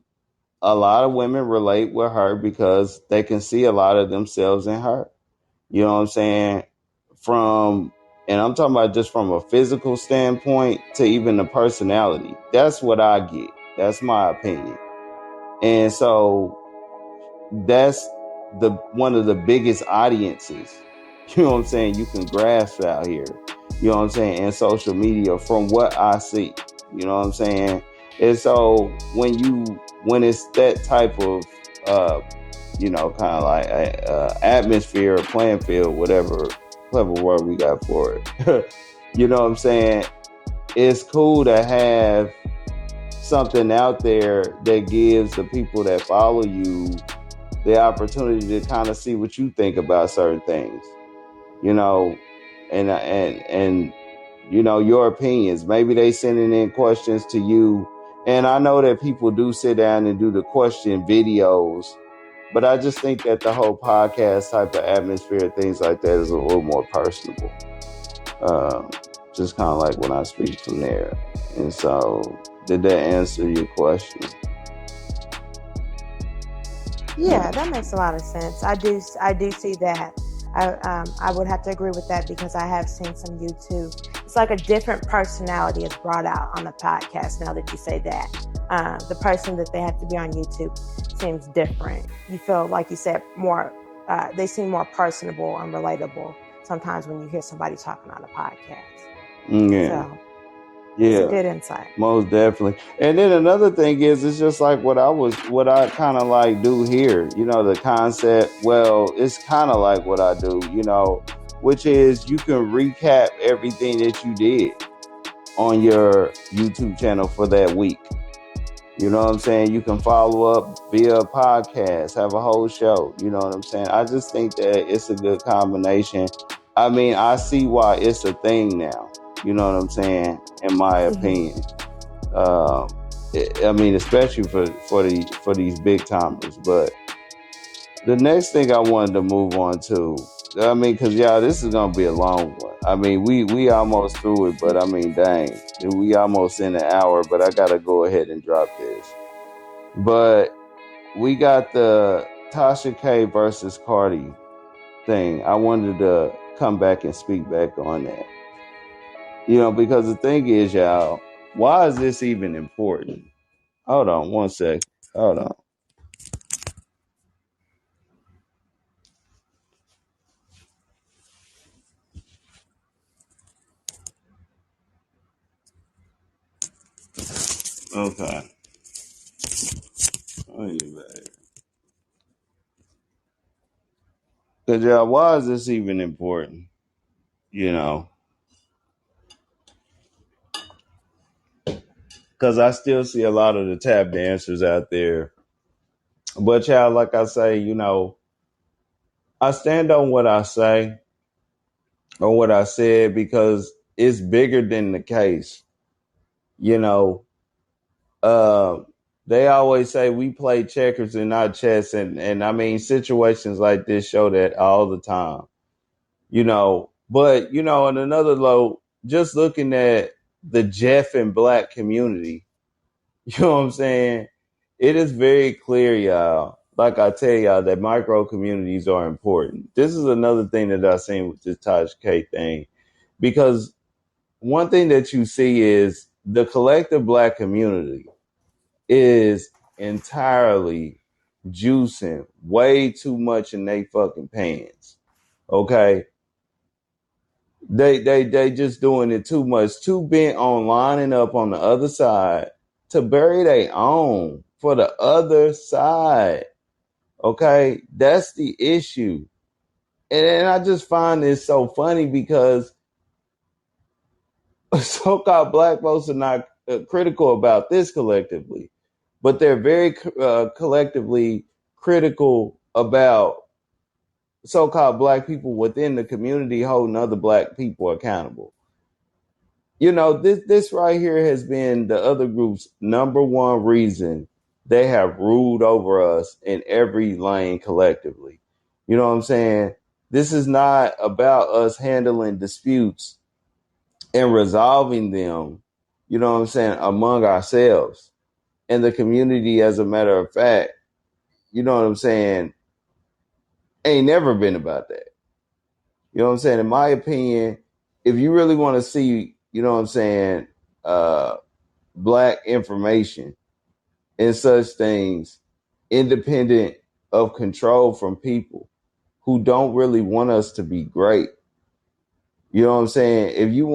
a lot of women relate with her because they can see a lot of themselves in her. You know what I'm saying? From, and I'm talking about just from a physical standpoint to even the personality. That's what I get. That's my opinion. And so that's the one of the biggest audiences, you know what I'm saying, you can grasp out here. You know what I'm saying? And social media from what I see. You know what I'm saying? And so when it's that type of kind of like atmosphere or playing field, whatever clever word we got for it. You know what I'm saying? It's cool to have something out there that gives the people that follow you the opportunity to kind of see what you think about certain things, you know, and your opinions. Maybe they sending in questions to you, and I know that people do sit down and do the question videos, but I just think that the whole podcast type of atmosphere, things like that, is a little more personable. Um, just kind of like when I speak from there. And so, did that answer your question? Yeah, that makes a lot of sense. I do see that. I would have to agree with that because I have seen some YouTube. It's like a different personality is brought out on the podcast. Now that you say that, the person that they have to be on YouTube seems different. You feel like you said more. They seem more personable and relatable sometimes when you hear somebody talking on a podcast. Yeah, So it's a yeah. good insight. Most definitely. And then another thing is, it's just like what I kind of like do here, the concept. Well, it's kind of like what I do, which is you can recap everything that you did on your YouTube channel for that week. You know what I'm saying? You can follow up via a podcast, have a whole show. You know what I'm saying? I just think that it's a good combination. I mean, I see why it's a thing now. You know what I'm saying? In my Mm-hmm. opinion. Um, I mean, especially for these big timers. But the next thing I wanted to move on to, I mean, because this is gonna be a long one. I mean, we almost through it, but I mean, dang, we almost in an hour. But I gotta go ahead and drop this. But we got the Tasha K versus Cardi thing. I wanted to come back and speak back on that. Because the thing is, y'all, why is this even important? Hold on one sec. Hold on. Okay. Oh, you back. Cause yeah, why is this even important? You know, because I still see a lot of the tap dancers out there. But child, like I say, I stand on what I say, on what I said, because it's bigger than the case. You know, uh, they always say we play checkers and not chess, and I mean situations like this show that all the time. But on another low, just looking at the Jeff and Black community, you know what I'm saying? It is very clear, y'all. Like I tell y'all, that micro communities are important. This is another thing that I've seen with this Tasha K thing, because one thing that you see is the collective Black community is entirely juicing way too much in they fucking pants. Okay, they just doing it too much, too bent on lining up on the other side to bury their own for the other side. Okay, that's the issue. And I just find this so funny because so-called Black folks are not critical about this collectively, but they're very collectively critical about so-called Black people within the community holding other Black people accountable. This right here has been the other group's number one reason they have ruled over us in every lane collectively. You know what I'm saying? This is not about us handling disputes and resolving them, you know what I'm saying, among ourselves. And the community, as a matter of fact, you know what I'm saying, ain't never been about that. You know what I'm saying? In my opinion, if you really want to see, you know what I'm saying, Black information and such things, independent of control from people who don't really want us to be great. You know what I'm saying? If you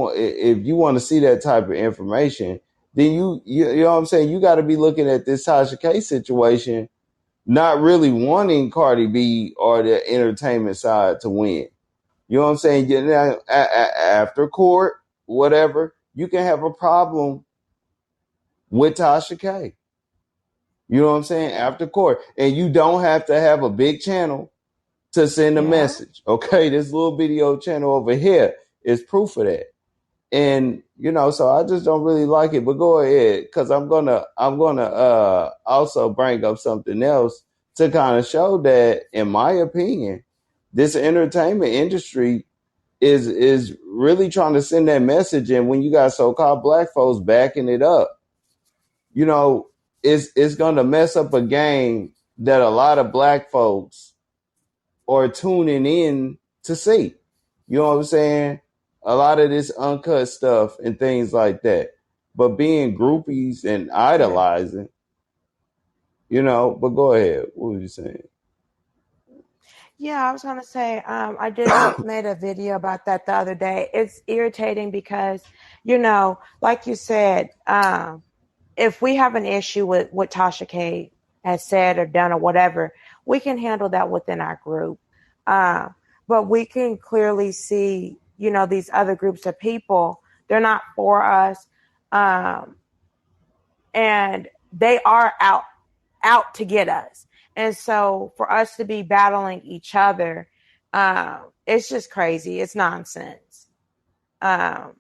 want to see that type of information, then you know what I'm saying, you got to be looking at this Tasha K situation, not really wanting Cardi B or the entertainment side to win. You know what I'm saying? After court, whatever, you can have a problem with Tasha K. You know what I'm saying? After court. And you don't have to have a big channel to send a Yeah. message. Okay, this little video channel over here is proof of that. And so I just don't really like it. But go ahead, because I'm gonna also bring up something else to kind of show that, in my opinion, this entertainment industry is really trying to send that message. And when you got so-called Black folks backing it up, you know, it's gonna mess up a game that a lot of Black folks are tuning in to see. You know what I'm saying? A lot of this uncut stuff and things like that. But being groupies and Yeah. idolizing, but go ahead. What were you saying? Yeah, I was gonna say, I just made a video about that the other day. It's irritating because, like you said, if we have an issue with what Tasha K has said or done or whatever, we can handle that within our group. Uh, but we can clearly see, these other groups of people, they're not for us. Um, and they are out to get us. And so for us to be battling each other, it's just crazy. It's nonsense. Um,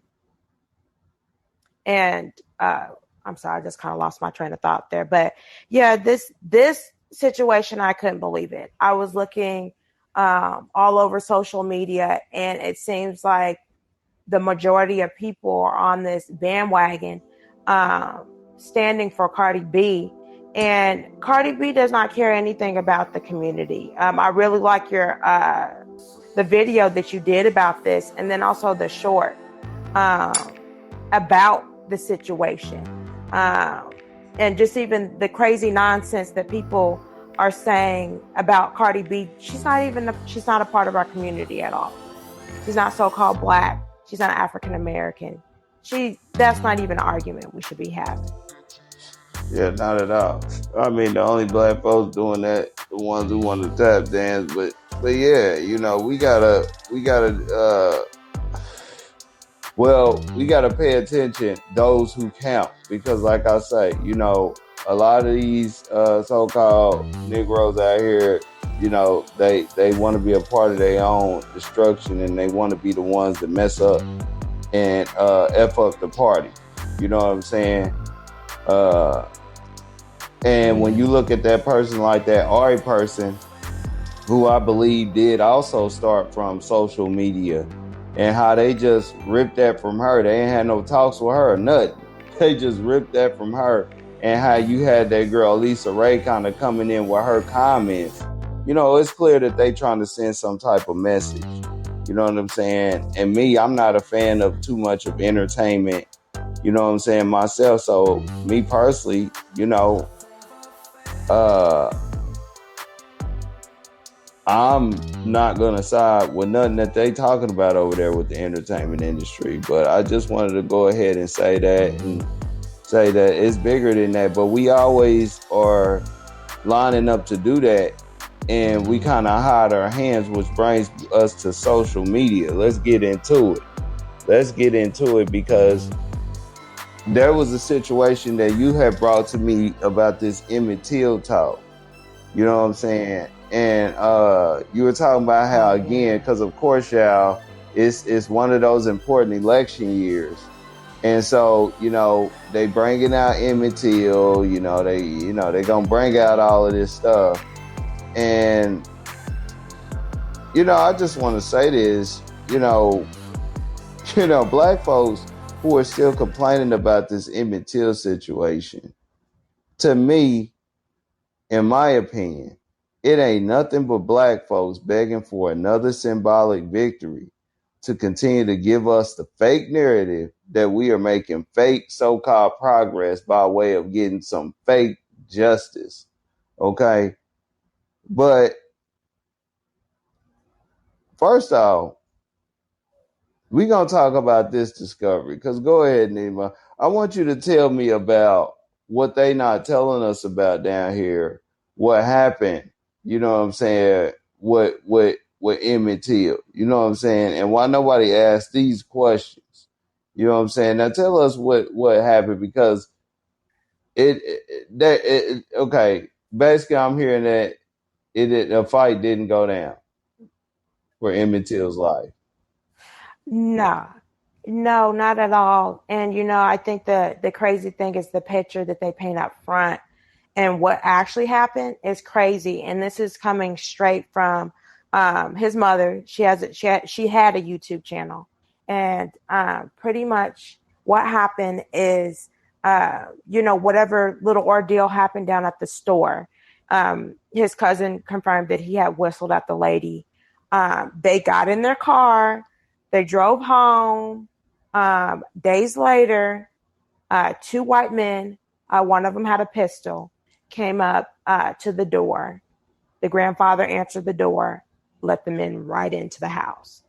and I'm sorry, I just kind of lost my train of thought there. But yeah, this situation, I couldn't believe it. I was looking all over social media, and it seems like the majority of people are on this bandwagon, standing for Cardi B. And Cardi B does not care anything about the community. I really like the video that you did about this, and then also the short about the situation, and just even the crazy nonsense that people are saying about Cardi B. She's not a part of our community at all. She's not so-called Black. She's not African American. That's not even an argument we should be having. Yeah, not at all. I mean, the only Black folks doing that, the ones who want to tap dance, but but yeah, we gotta pay attention those who count, because like I say, a lot of these so-called Negroes out here, they want to be a part of their own destruction, and they want to be the ones that mess up and f up the party. You know what I'm saying? Uh, and when you look at that person like that Ari person, who I believe did also start from social media, and how they just ripped that from her. They ain't had no talks with her or nothing. They just ripped that from her. And how you had that girl Lisa Ray kind of coming in with her comments. It's clear that they trying to send some type of message. You know what I'm saying? And me, I'm not a fan of too much of entertainment. You know what I'm saying, myself. So me personally, uh I'm not gonna side with nothing that they talking about over there with the entertainment industry. But I just wanted to go ahead and say that, and say that it's bigger than that. But we always are lining up to do that, and we kind of hide our hands, which brings us to social media. Let's get into it. Because there was a situation that you had brought to me about this Emmett Till talk. You know what I'm saying? And you were talking about how, again, because of course, y'all, it's one of those important election years, and so they bringing out Emmett Till. They gonna bring out all of this stuff, and I just want to say this. Black folks who are still complaining about this Emmett Till situation, to me, in my opinion, it ain't nothing but black folks begging for another symbolic victory to continue to give us the fake narrative that we are making fake so-called progress by way of getting some fake justice. Okay? But first off, we're going to talk about this discovery. Because go ahead, Nima. I want you to tell me about what they not telling us about down here. What happened, you know what I'm saying, with Emmett Till. You know what I'm saying? And why nobody asked these questions. You know what I'm saying? Now tell us what happened, because okay, basically I'm hearing that the fight didn't go down for Emmett Till's life. No, no, not at all. And I think the crazy thing is the picture that they paint up front, and what actually happened is crazy. And this is coming straight from his mother. She had a YouTube channel, and pretty much what happened is, whatever little ordeal happened down at the store. His cousin confirmed that he had whistled at the lady. They got in their car, they drove home. Days later, two white men, one of them had a pistol, came up to the door. The grandfather answered the door, let them in right into the house.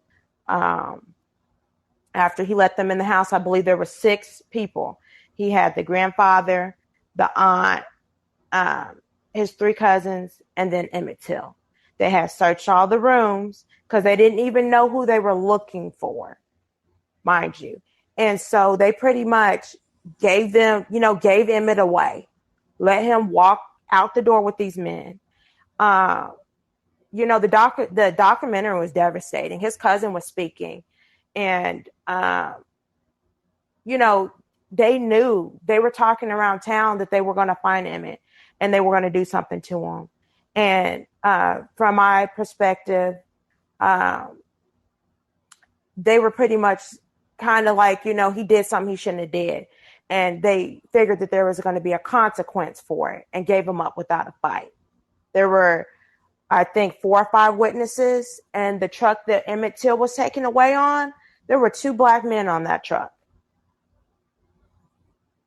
After he let them in the house, I believe there were 6 people. He had the grandfather, the aunt, his 3 cousins, and then Emmett Till. They had searched all the rooms because they didn't even know who they were looking for, mind you. And so they pretty much gave Emmett away, let him walk out the door with these men. The documentary was devastating. His cousin was speaking, and they knew, they were talking around town that they were going to find Emmett and they were going to do something to him. And from my perspective, they were pretty much kind of like, he did something he shouldn't have did. And they figured that there was going to be a consequence for it and gave him up without a fight. There were, I think, 4 or 5 witnesses, and the truck that Emmett Till was taken away on, there were 2 black men on that truck.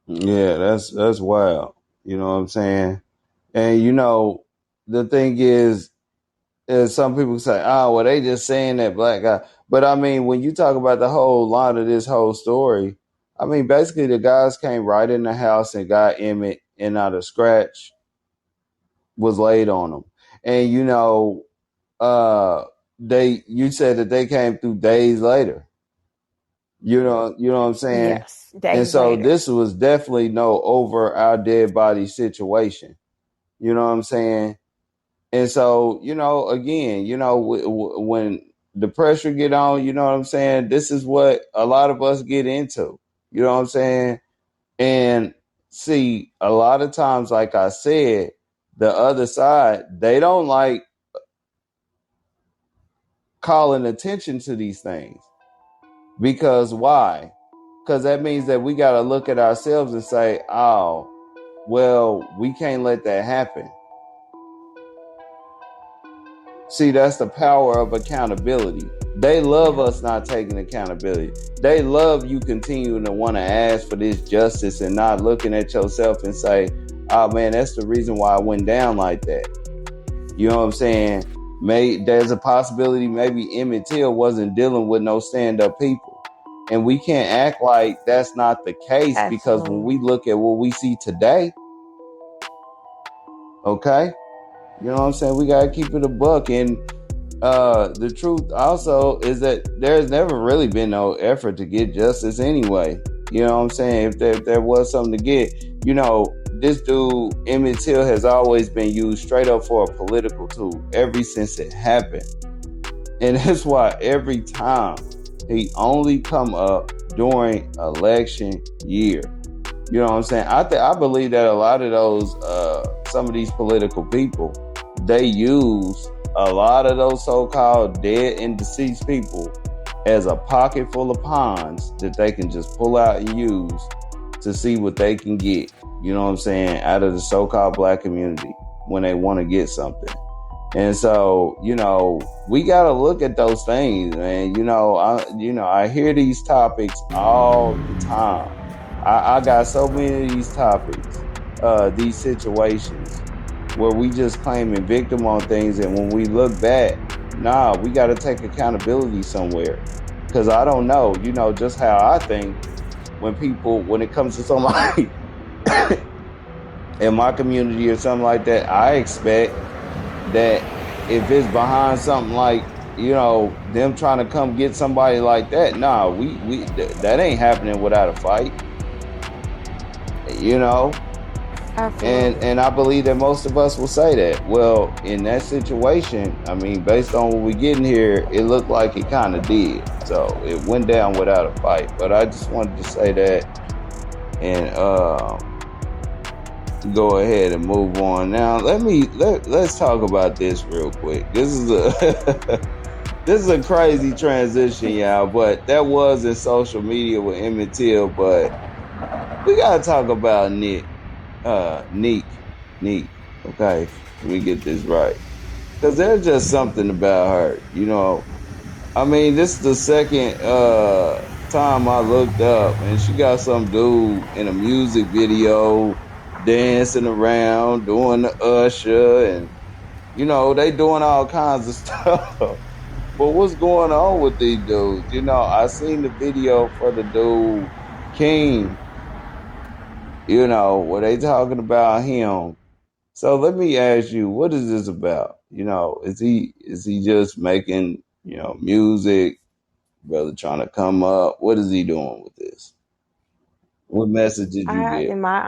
Yeah, that's wild. You know what I'm saying? And the thing is some people say, oh, well, they just saying that black guy. But I mean, when you talk about the whole line of this whole story, I mean, basically the guys came right in the house and got Emmett, and not a scratch was laid on him. And uh, you said that they came through days later. You know what I'm saying? Yes, And days so later. this was definitely no over our dead body situation. You know what I'm saying? And so, again, when the pressure get on, you know what I'm saying? This is what a lot of us get into. You know what I'm saying? And see, a lot of times, like I said, the other side, they don't like calling attention to these things. Because why? Because that means that we got to look at ourselves and say, oh, well, we can't let that happen. See, that's the power of accountability. They love Yeah, us not taking accountability. They love you continuing to want to ask for this justice and not looking at yourself and say, oh man, that's the reason why I went down like that. You know what I'm saying? There's a possibility maybe Emmett Till wasn't dealing with no stand-up people. And we can't act like that's not the case, because when absolutely. we look at what we see today, okay, you know what I'm saying? We gotta keep it a buck. And the truth also is that there's never really been no effort to get justice anyway. You know what I'm saying? If there was something to get, this dude, Emmett Till, has always been used straight up for a political tool ever since it happened. And that's why every time he only come up during election year. You know what I'm saying? I believe that a lot of those some of these political people, they use a lot of those so-called dead and deceased people as a pocket full of pawns that they can just pull out and use to see what they can get. You know what I'm saying? Out of the so-called black community when they want to get something. And so, we got to look at those things, man. I hear these topics all the time. I got so many of these topics, these situations where we just claiming victim on things. And when we look back, we got to take accountability somewhere. Cause I don't know, just how I think when it comes to somebody in my community or something like that, I expect that if it's behind something like them trying to come get somebody like that, that ain't happening without a fight, you know. and Absolutely. and I believe that most of us will say that. Well, in that situation, I mean, based on what we getting here, it looked like it kind of did, so it went down without a fight. But I just wanted to say that, and go ahead and move on. Now let's talk about this real quick. This is a this is a crazy transition, y'all, but that was in social media with Emmett Till. But we gotta talk about Nique. Nique. Okay, let me get this right. Cause there's just something about her, I mean, this is the second time I looked up, and she got some dude in a music video dancing around, doing the usher, and they doing all kinds of stuff. But what's going on with these dudes? I seen the video for the dude King, where they talking about him. So let me ask you, what is this about? Is he just making, music, brother, trying to come up? What is he doing with this? What message did you I, get? in my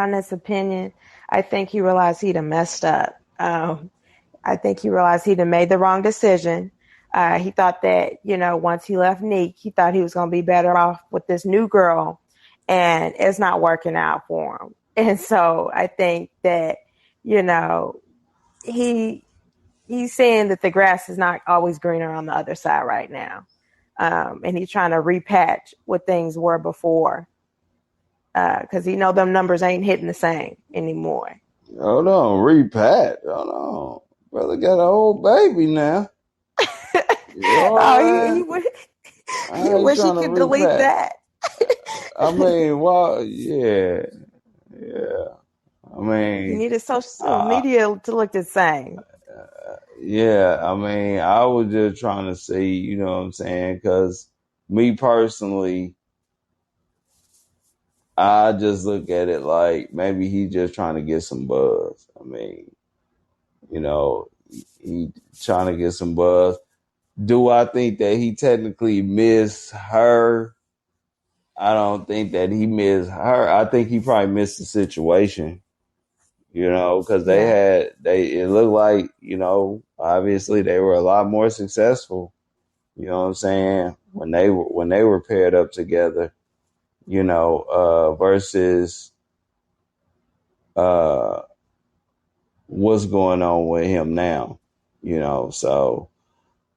honest opinion, I think he realized he'd have messed up. I think he realized he'd have made the wrong decision. He thought that, once he left Nique, he thought he was going to be better off with this new girl, and it's not working out for him. And so I think that, you know, he he's saying that the grass is not always greener on the other side right now. And he's trying to repatch what things were before, because them numbers ain't hitting the same anymore. Hold on, repat. Hold on. Brother got an old baby now. You know Oh, what I'm saying? he How you wish he trying to could delete repat? that. I mean, well, yeah, yeah. I He mean, needed social I, media to look the same. yeah, I mean, I was just trying to see, you know what I'm saying? Because me personally, I just look at it like maybe he just trying to get some buzz. I mean, you know, he trying to get some buzz. Do I think that he technically missed her? I don't think that he missed her. I think he probably missed the situation, because Yeah. it looked like, obviously they were a lot more successful, you know what I'm saying, when they were paired up together, versus uh what's going on with him now, so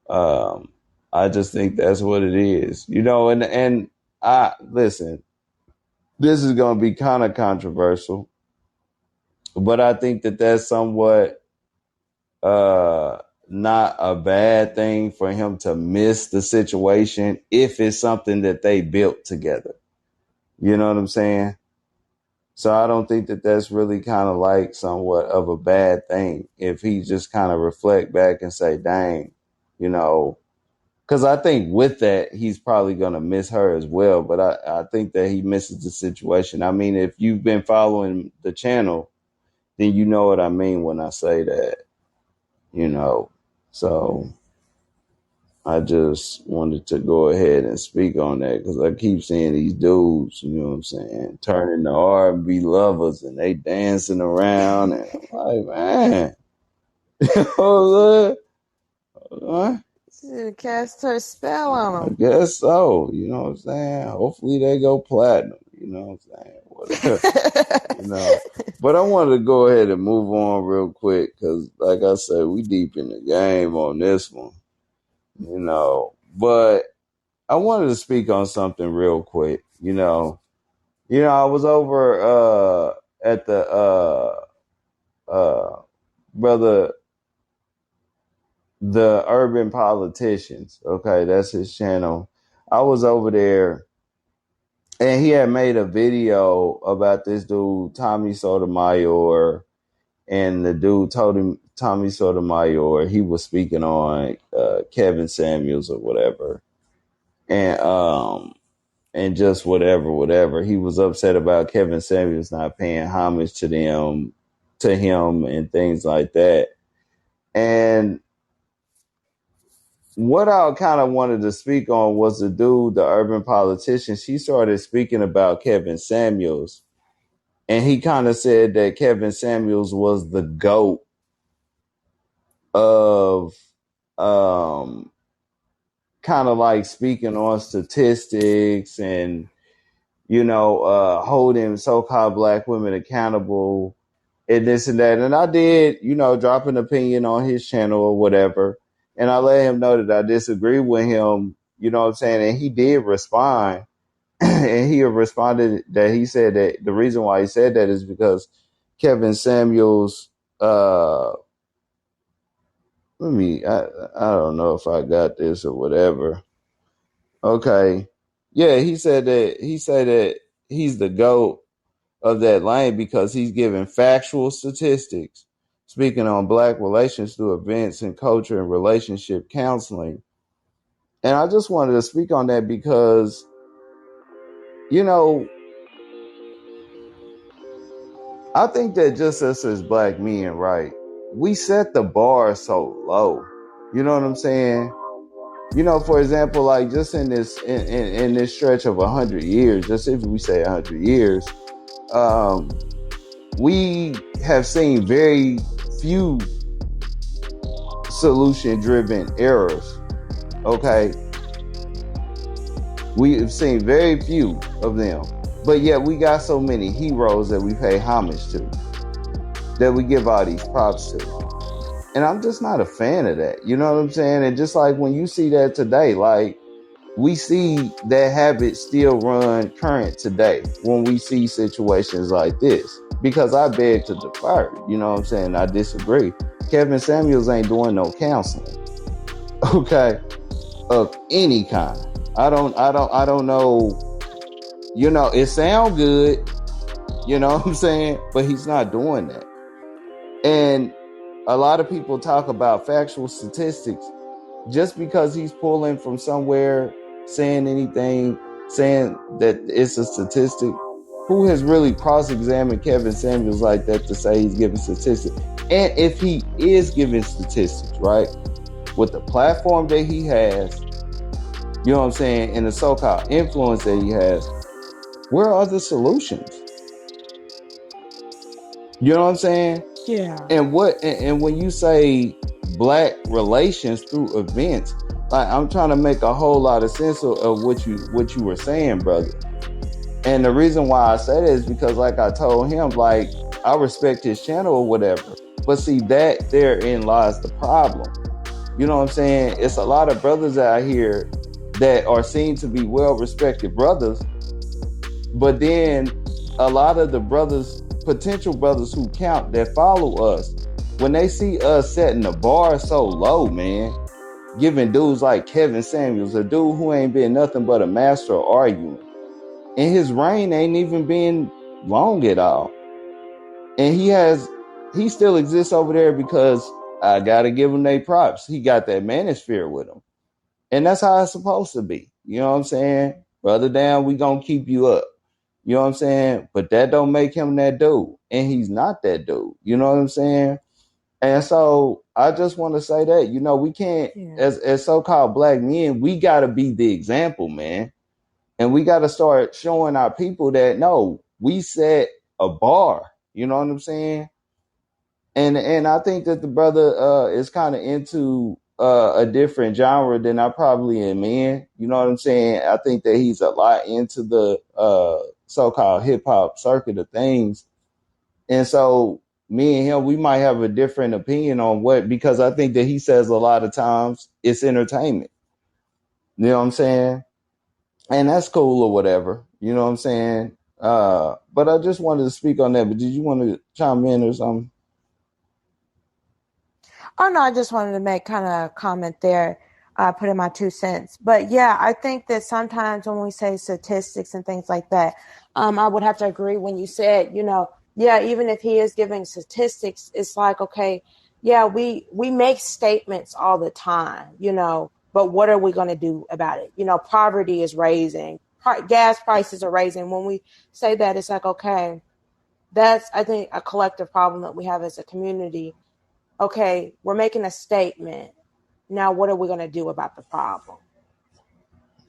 um I just think that's what it is, and I listen, this is going to be kind of controversial, but I think that that's somewhat uh not a bad thing for him to miss the situation if it's something that they built together. You know what I'm saying? So I don't think that that's really kind of like somewhat of a bad thing if he just kind of reflect back and say, dang, you know, because I think with that, he's probably going to miss her as well. But I think that he misses the situation. I mean, if you've been following the channel, then you know what I mean when I say that, you know. So I just wanted to go ahead and speak on that because I keep seeing these dudes, you know what I'm saying, turning to R&B lovers and they dancing around and I'm like, man, what? Should cast her spell on I him. guess so, you know what I'm saying? Hopefully they go platinum, you know what I'm saying? Whatever, you know. But I wanted to go ahead and move on real quick because, like I said, we deep in the game on this one, you know. But I wanted to speak on something real quick. I was over at the brother, the Urban Politicians. Okay, that's his channel. I was over there, and he had made a video about this dude Tommy Sotomayor, and the dude told him Tommy Sotomayor he was speaking on Kevin Samuels or whatever, and just whatever. He was upset about Kevin Samuels not paying homage to him and things like that. And what I kind of wanted to speak on was the urban politician. She started speaking about Kevin Samuels, and he kind of said that Kevin Samuels was the GOAT of kind of like speaking on statistics and holding so-called black women accountable and this and that. And I did, drop an opinion on his channel or whatever. And I let him know that I disagree with him, you know what I'm saying? And he did respond. And he responded that he said that the reason why he said that is because Kevin Samuels, I don't know if I got this or whatever. Okay. Yeah, he said that he's the GOAT of that lane because he's giving factual statistics, speaking on black relations through events and culture and relationship counseling. And I just wanted to speak on that because, I think that just us as black men, right, we set the bar so low. You know what I'm saying? For example, like just in this stretch of 100 years, just if we say 100 years, we have seen very few solution-driven errors. Okay, we've seen very few of them, but yet we got so many heroes that we pay homage to, that we give all these props to. And I'm just not a fan of that. You know what I'm saying? And just like when you see that today, like we see that habit still run current today when we see situations like this. Because I beg to differ. You know what I'm saying? I disagree. Kevin Samuels ain't doing no counseling. Okay. Of any kind. I don't know. It sounds good. You know what I'm saying? But he's not doing that. And a lot of people talk about factual statistics. Just because he's pulling from somewhere, saying anything, saying that it's a statistic, who has really cross-examined Kevin Samuels like that to say he's giving statistics? And if he is giving statistics, right, with the platform that he has, you know what I'm saying, and the so-called influence that he has, where are the solutions? You know what I'm saying? Yeah. And when you say black relations through events, like I'm trying to make a whole lot of sense of what you were saying, brother. And the reason why I say that is because, like I told him, like I respect his channel or whatever. But see, that therein lies the problem. You know what I'm saying? It's a lot of brothers out here that are seen to be well respected brothers, but then a lot of the brothers, potential brothers who count that follow us, when they see us setting the bar so low, man, giving dudes like Kevin Samuels, a dude who ain't been nothing but a master of arguing, and his reign ain't even been long at all. And he still exists over there because I gotta give him their props. He got that manosphere with him. And that's how it's supposed to be. You know what I'm saying? Brother down, we gonna keep you up. You know what I'm saying? But that don't make him that dude. And he's not that dude. You know what I'm saying? And so I just want to say that, we can't, Yeah. as so-called black men, we gotta be the example, man. And we gotta start showing our people that no, we set a bar. You know what I'm saying? And I think that the brother is kind of into a different genre than I probably am in. You know what I'm saying? I think that he's a lot into the so-called hip hop circuit of things, and so me and him, we might have a different opinion on what, because I think that he says a lot of times it's entertainment. You know what I'm saying? And that's cool or whatever. You know what I'm saying? But I just wanted to speak on that. But did you want to chime in or something? Oh no, I just wanted to make kind of a comment there, put in my 2 cents. But yeah, I think that sometimes when we say statistics and things like that, I would have to agree when you said, yeah, even if he is giving statistics, it's like, okay, yeah, we make statements all the time, but what are we going to do about it? Poverty is raising, gas prices are raising. When we say that, it's like, okay, that's, I think, a collective problem that we have as a community. Okay, we're making a statement. Now, what are we going to do about the problem?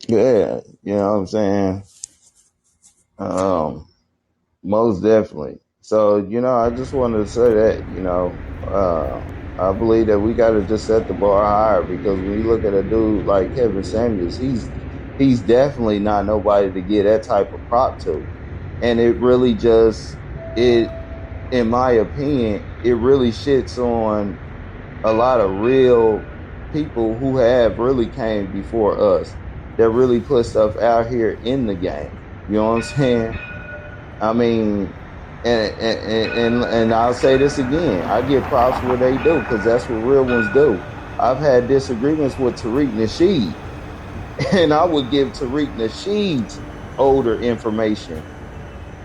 Yeah, you know what I'm saying? Um, Most definitely. So, I just wanted to say that, I believe that we got to just set the bar higher, because when you look at a dude like Kevin Samuels, he's definitely not nobody to get that type of prop to. And it really just, it, in my opinion, it really shits on a lot of real people who have really came before us that really put stuff out here in the game. You know what I'm saying? I mean, and I'll say this again. I give props where they do, because that's what real ones do. I've had disagreements with Tariq Nasheed, and I would give Tariq Nasheed's older information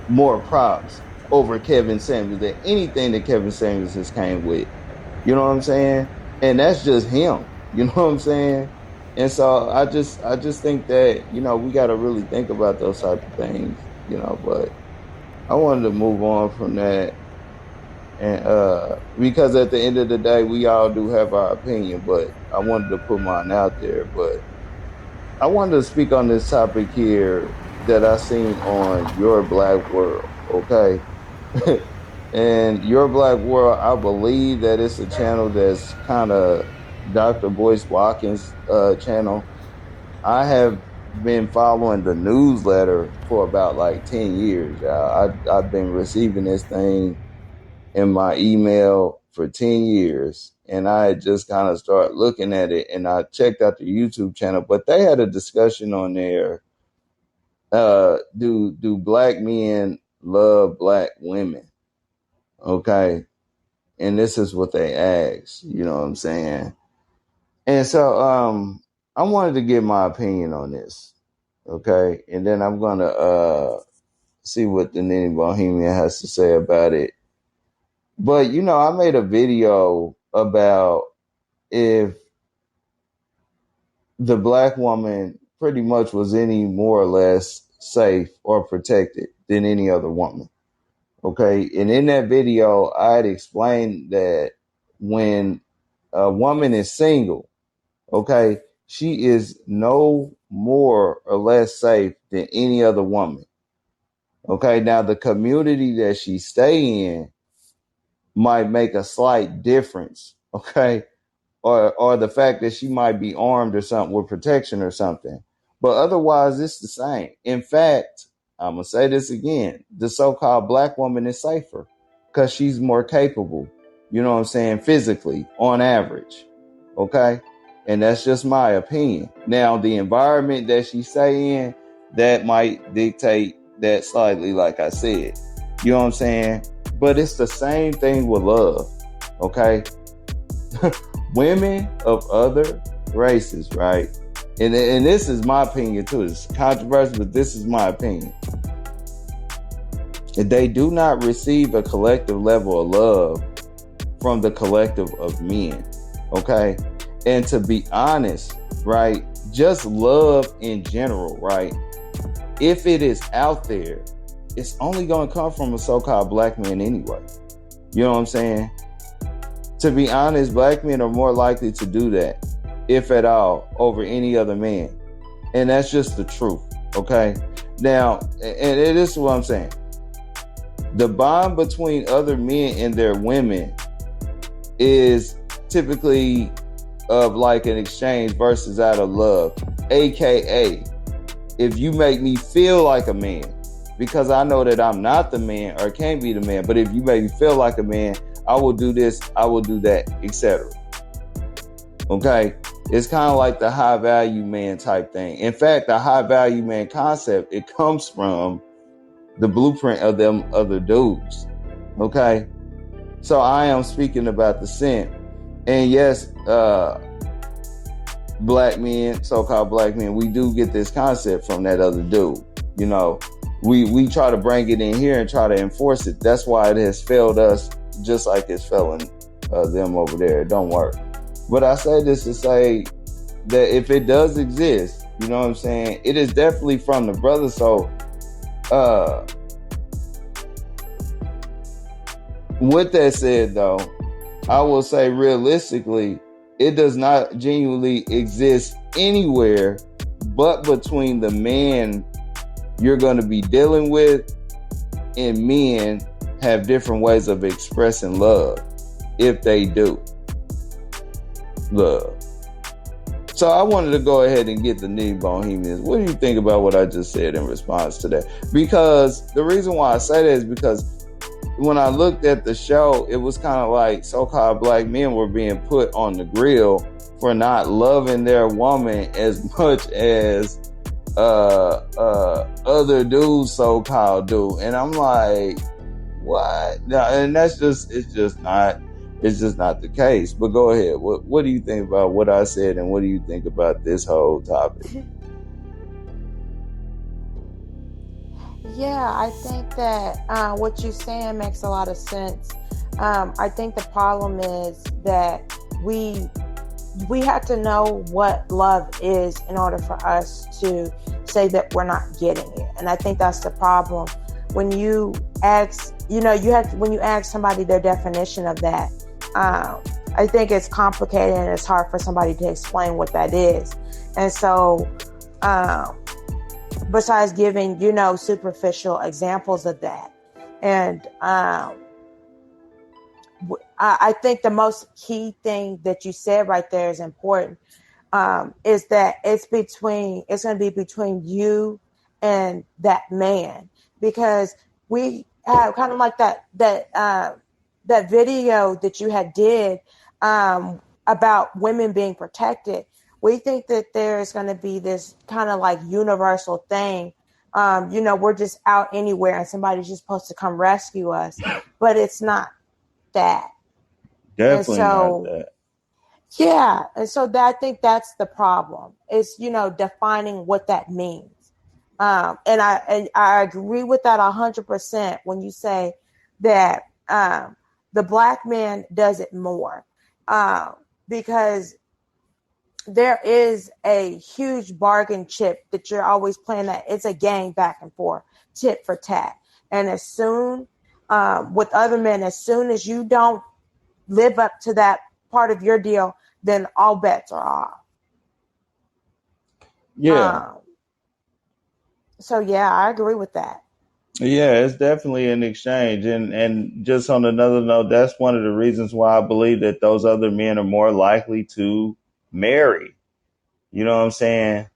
more props over Kevin Samuels than anything that Kevin Samuels has came with. You know what I'm saying? And that's just him. You know what I'm saying? And so I just think that, we got to really think about those type of things, but I wanted to move on from that, and because at the end of the day we all do have our opinion, but I wanted to put mine out there. But I wanted to speak on this topic here that I seen on Your Black World, okay? And Your Black World, I believe that it's a channel that's kind of Dr. Boyce Watkins' channel. I have been following the newsletter for about like 10 years. I've been receiving this thing in my email for 10 years. And I had just kind of started looking at it, and I checked out the YouTube channel, but they had a discussion on there. Do black men love black women? Okay. And this is what they asked, you know what I'm saying? And so I wanted to give my opinion on this. Okay. And then I'm gonna see what the Nini Bohemian has to say about it. But I made a video about if the black woman pretty much was any more or less safe or protected than any other woman. Okay. And in that video, I had explained that when a woman is single, okay, she is no more or less safe than any other woman. Okay. Now, the community that she stay in might make a slight difference. Okay. Or the fact that she might be armed or something with protection or something. But otherwise, it's the same. In fact, I'm going to say this again. The so-called black woman is safer because she's more capable, you know what I'm saying, physically on average. Okay? And that's just my opinion. Now, the environment that she stay in, that might dictate that slightly, like I said. You know what I'm saying? But it's the same thing with love. Okay? Women of other races, right? And this is my opinion too. It's controversial, but this is my opinion. They do not receive a collective level of love from the collective of men, okay? And to be honest, right, just love in general, right? If it is out there, it's only going to come from a so-called black man anyway. You know what I'm saying? To be honest, black men are more likely to do that, if at all, over any other man. And that's just the truth, okay? Now, and this is what I'm saying. The bond between other men and their women is typically of like an exchange versus out of love. AKA, if you make me feel like a man, because I know that I'm not the man or can't be the man, but if you make me feel like a man, I will do this, I will do that, etc. Okay? It's kind of like the high value man type thing. In fact, the high value man concept, it comes from the blueprint of them other dudes. Okay? So I am speaking about the simp. And yes, black men, so-called black men, we do get this concept from that other dude. You know, we try to bring it in here and try to enforce it. That's why it has failed us just like it's failing them over there. It don't work. But I say this to say that if it does exist, you know what I'm saying, it is definitely from the brother. So with that said, though, I will say realistically, it does not genuinely exist anywhere but between the man you're going to be dealing with, and men have different ways of expressing love, if they do love. So I wanted to go ahead and get the Nique Bohemians. What do you think about what I just said in response to that? Because the reason why I say that is because when I looked at the show, it was kind of like so-called black men were being put on the grill for not loving their woman as much as other dudes so-called do. And I'm like, what? No, and it's just not the case. But go ahead. What do you think about what I said, and what do you think about this whole topic? Yeah, I think that what you're saying makes a lot of sense. I think the problem is that we have to know what love is in order for us to say that we're not getting it. And I think that's the problem. When you ask, when you ask somebody their definition of that, I think it's complicated and it's hard for somebody to explain what that is. And so, besides giving, superficial examples of that. And I think the most key thing that you said right there is important, is that it's going to be between you and that man, because we have kind of like that video that you had did about women being protected. We think that there's going to be this kind of like universal thing. We're just out anywhere and somebody's just supposed to come rescue us, but it's not that. Definitely not that. Yeah. And so I think that's the problem. It's, defining what that means. And I agree with that 100% when you say that the black man does it more, because there is a huge bargain chip that you're always playing that it's a game back and forth, tit for tat. And as soon, with other men, as soon as you don't live up to that part of your deal, then all bets are off. Yeah. Um, so yeah, I agree with that. Yeah, it's definitely an exchange. And just on another note, that's one of the reasons why I believe that those other men are more likely to marry. You know what I'm saying?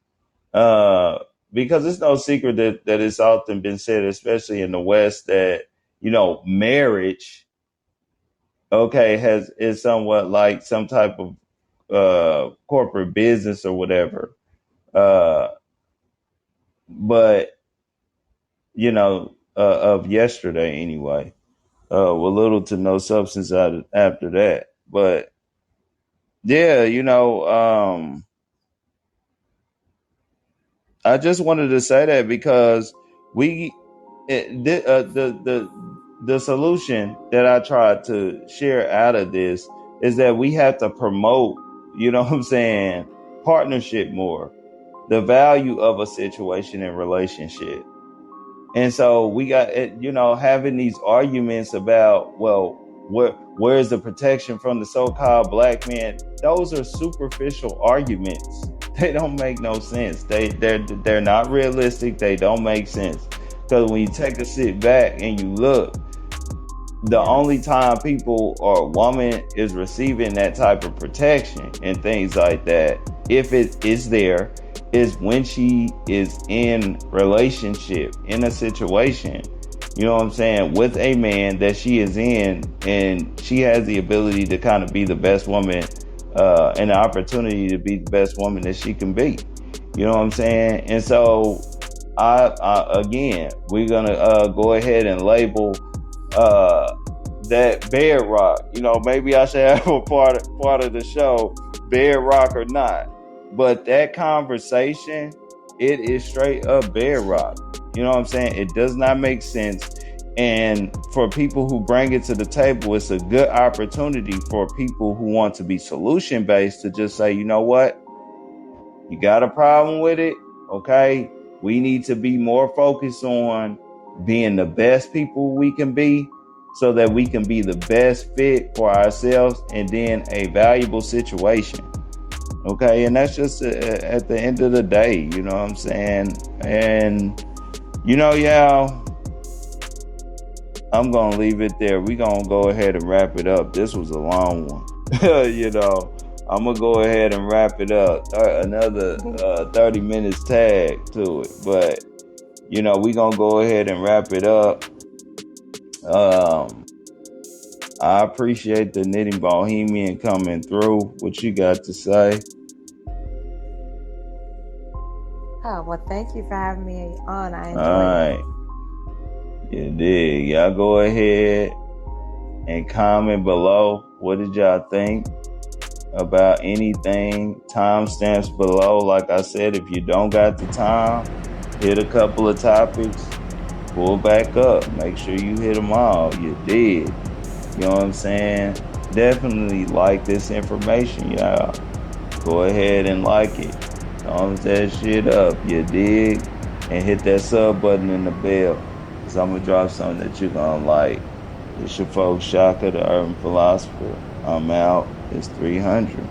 Uh, because it's no secret that it's often been said, especially in the West, that, marriage, okay, is somewhat like some type of corporate business or whatever. Uh, but, of yesterday anyway. With little to no substance after that. But yeah, I just wanted to say that because we the solution that I tried to share out of this is that we have to promote, what I'm saying, partnership more, the value of a situation and relationship. And so we got, having these arguments about, well, where's the protection from the so-called black man? Those are superficial arguments. They don't make no sense. They're not realistic. They don't make sense. Because when you take a sit back and you look, the Yeah. only time people or a woman is receiving that type of protection and things like that, if it is there, is when she is in relationship, in a situation, you know what I'm saying, with a man that she is in, and she has the ability to kind of be the best woman, and the opportunity to be the best woman that she can be. You know what I'm saying? And so I again, we're gonna go ahead and label uh that bedrock. Maybe I should have a part of the show, bedrock or not. But that conversation, it is straight up bedrock. You know what I'm saying? It does not make sense. And for people who bring it to the table, it's a good opportunity for people who want to be solution based to just say, you know what? You got a problem with it? Okay. We need to be more focused on being the best people we can be so that we can be the best fit for ourselves and then a valuable situation. Okay. And that's just at the end of the day, you know what I'm saying? And, y'all, I'm going to leave it there. We're going to go ahead and wrap it up. This was a long one. I'm going to go ahead and wrap it up. Another 30 minutes tag to it. But, we're going to go ahead and wrap it up. I appreciate the Knitting Bohemian coming through. What you got to say? Oh, well, thank you for having me on. I All enjoyed it. right. You dig. Y'all go ahead and comment below. What did y'all think about anything? Timestamps below. Like I said, if you don't got the time, hit a couple of topics, pull back up. Make sure you hit them all. You did. You know what I'm saying? Definitely like this information, y'all. Go ahead and like it. Thumbs that shit up. You dig? And hit that sub button and the bell. Because I'm going to drop something that you're going to like. It's your folks, Shaka, the Urban Philosopher. I'm out. It's 300.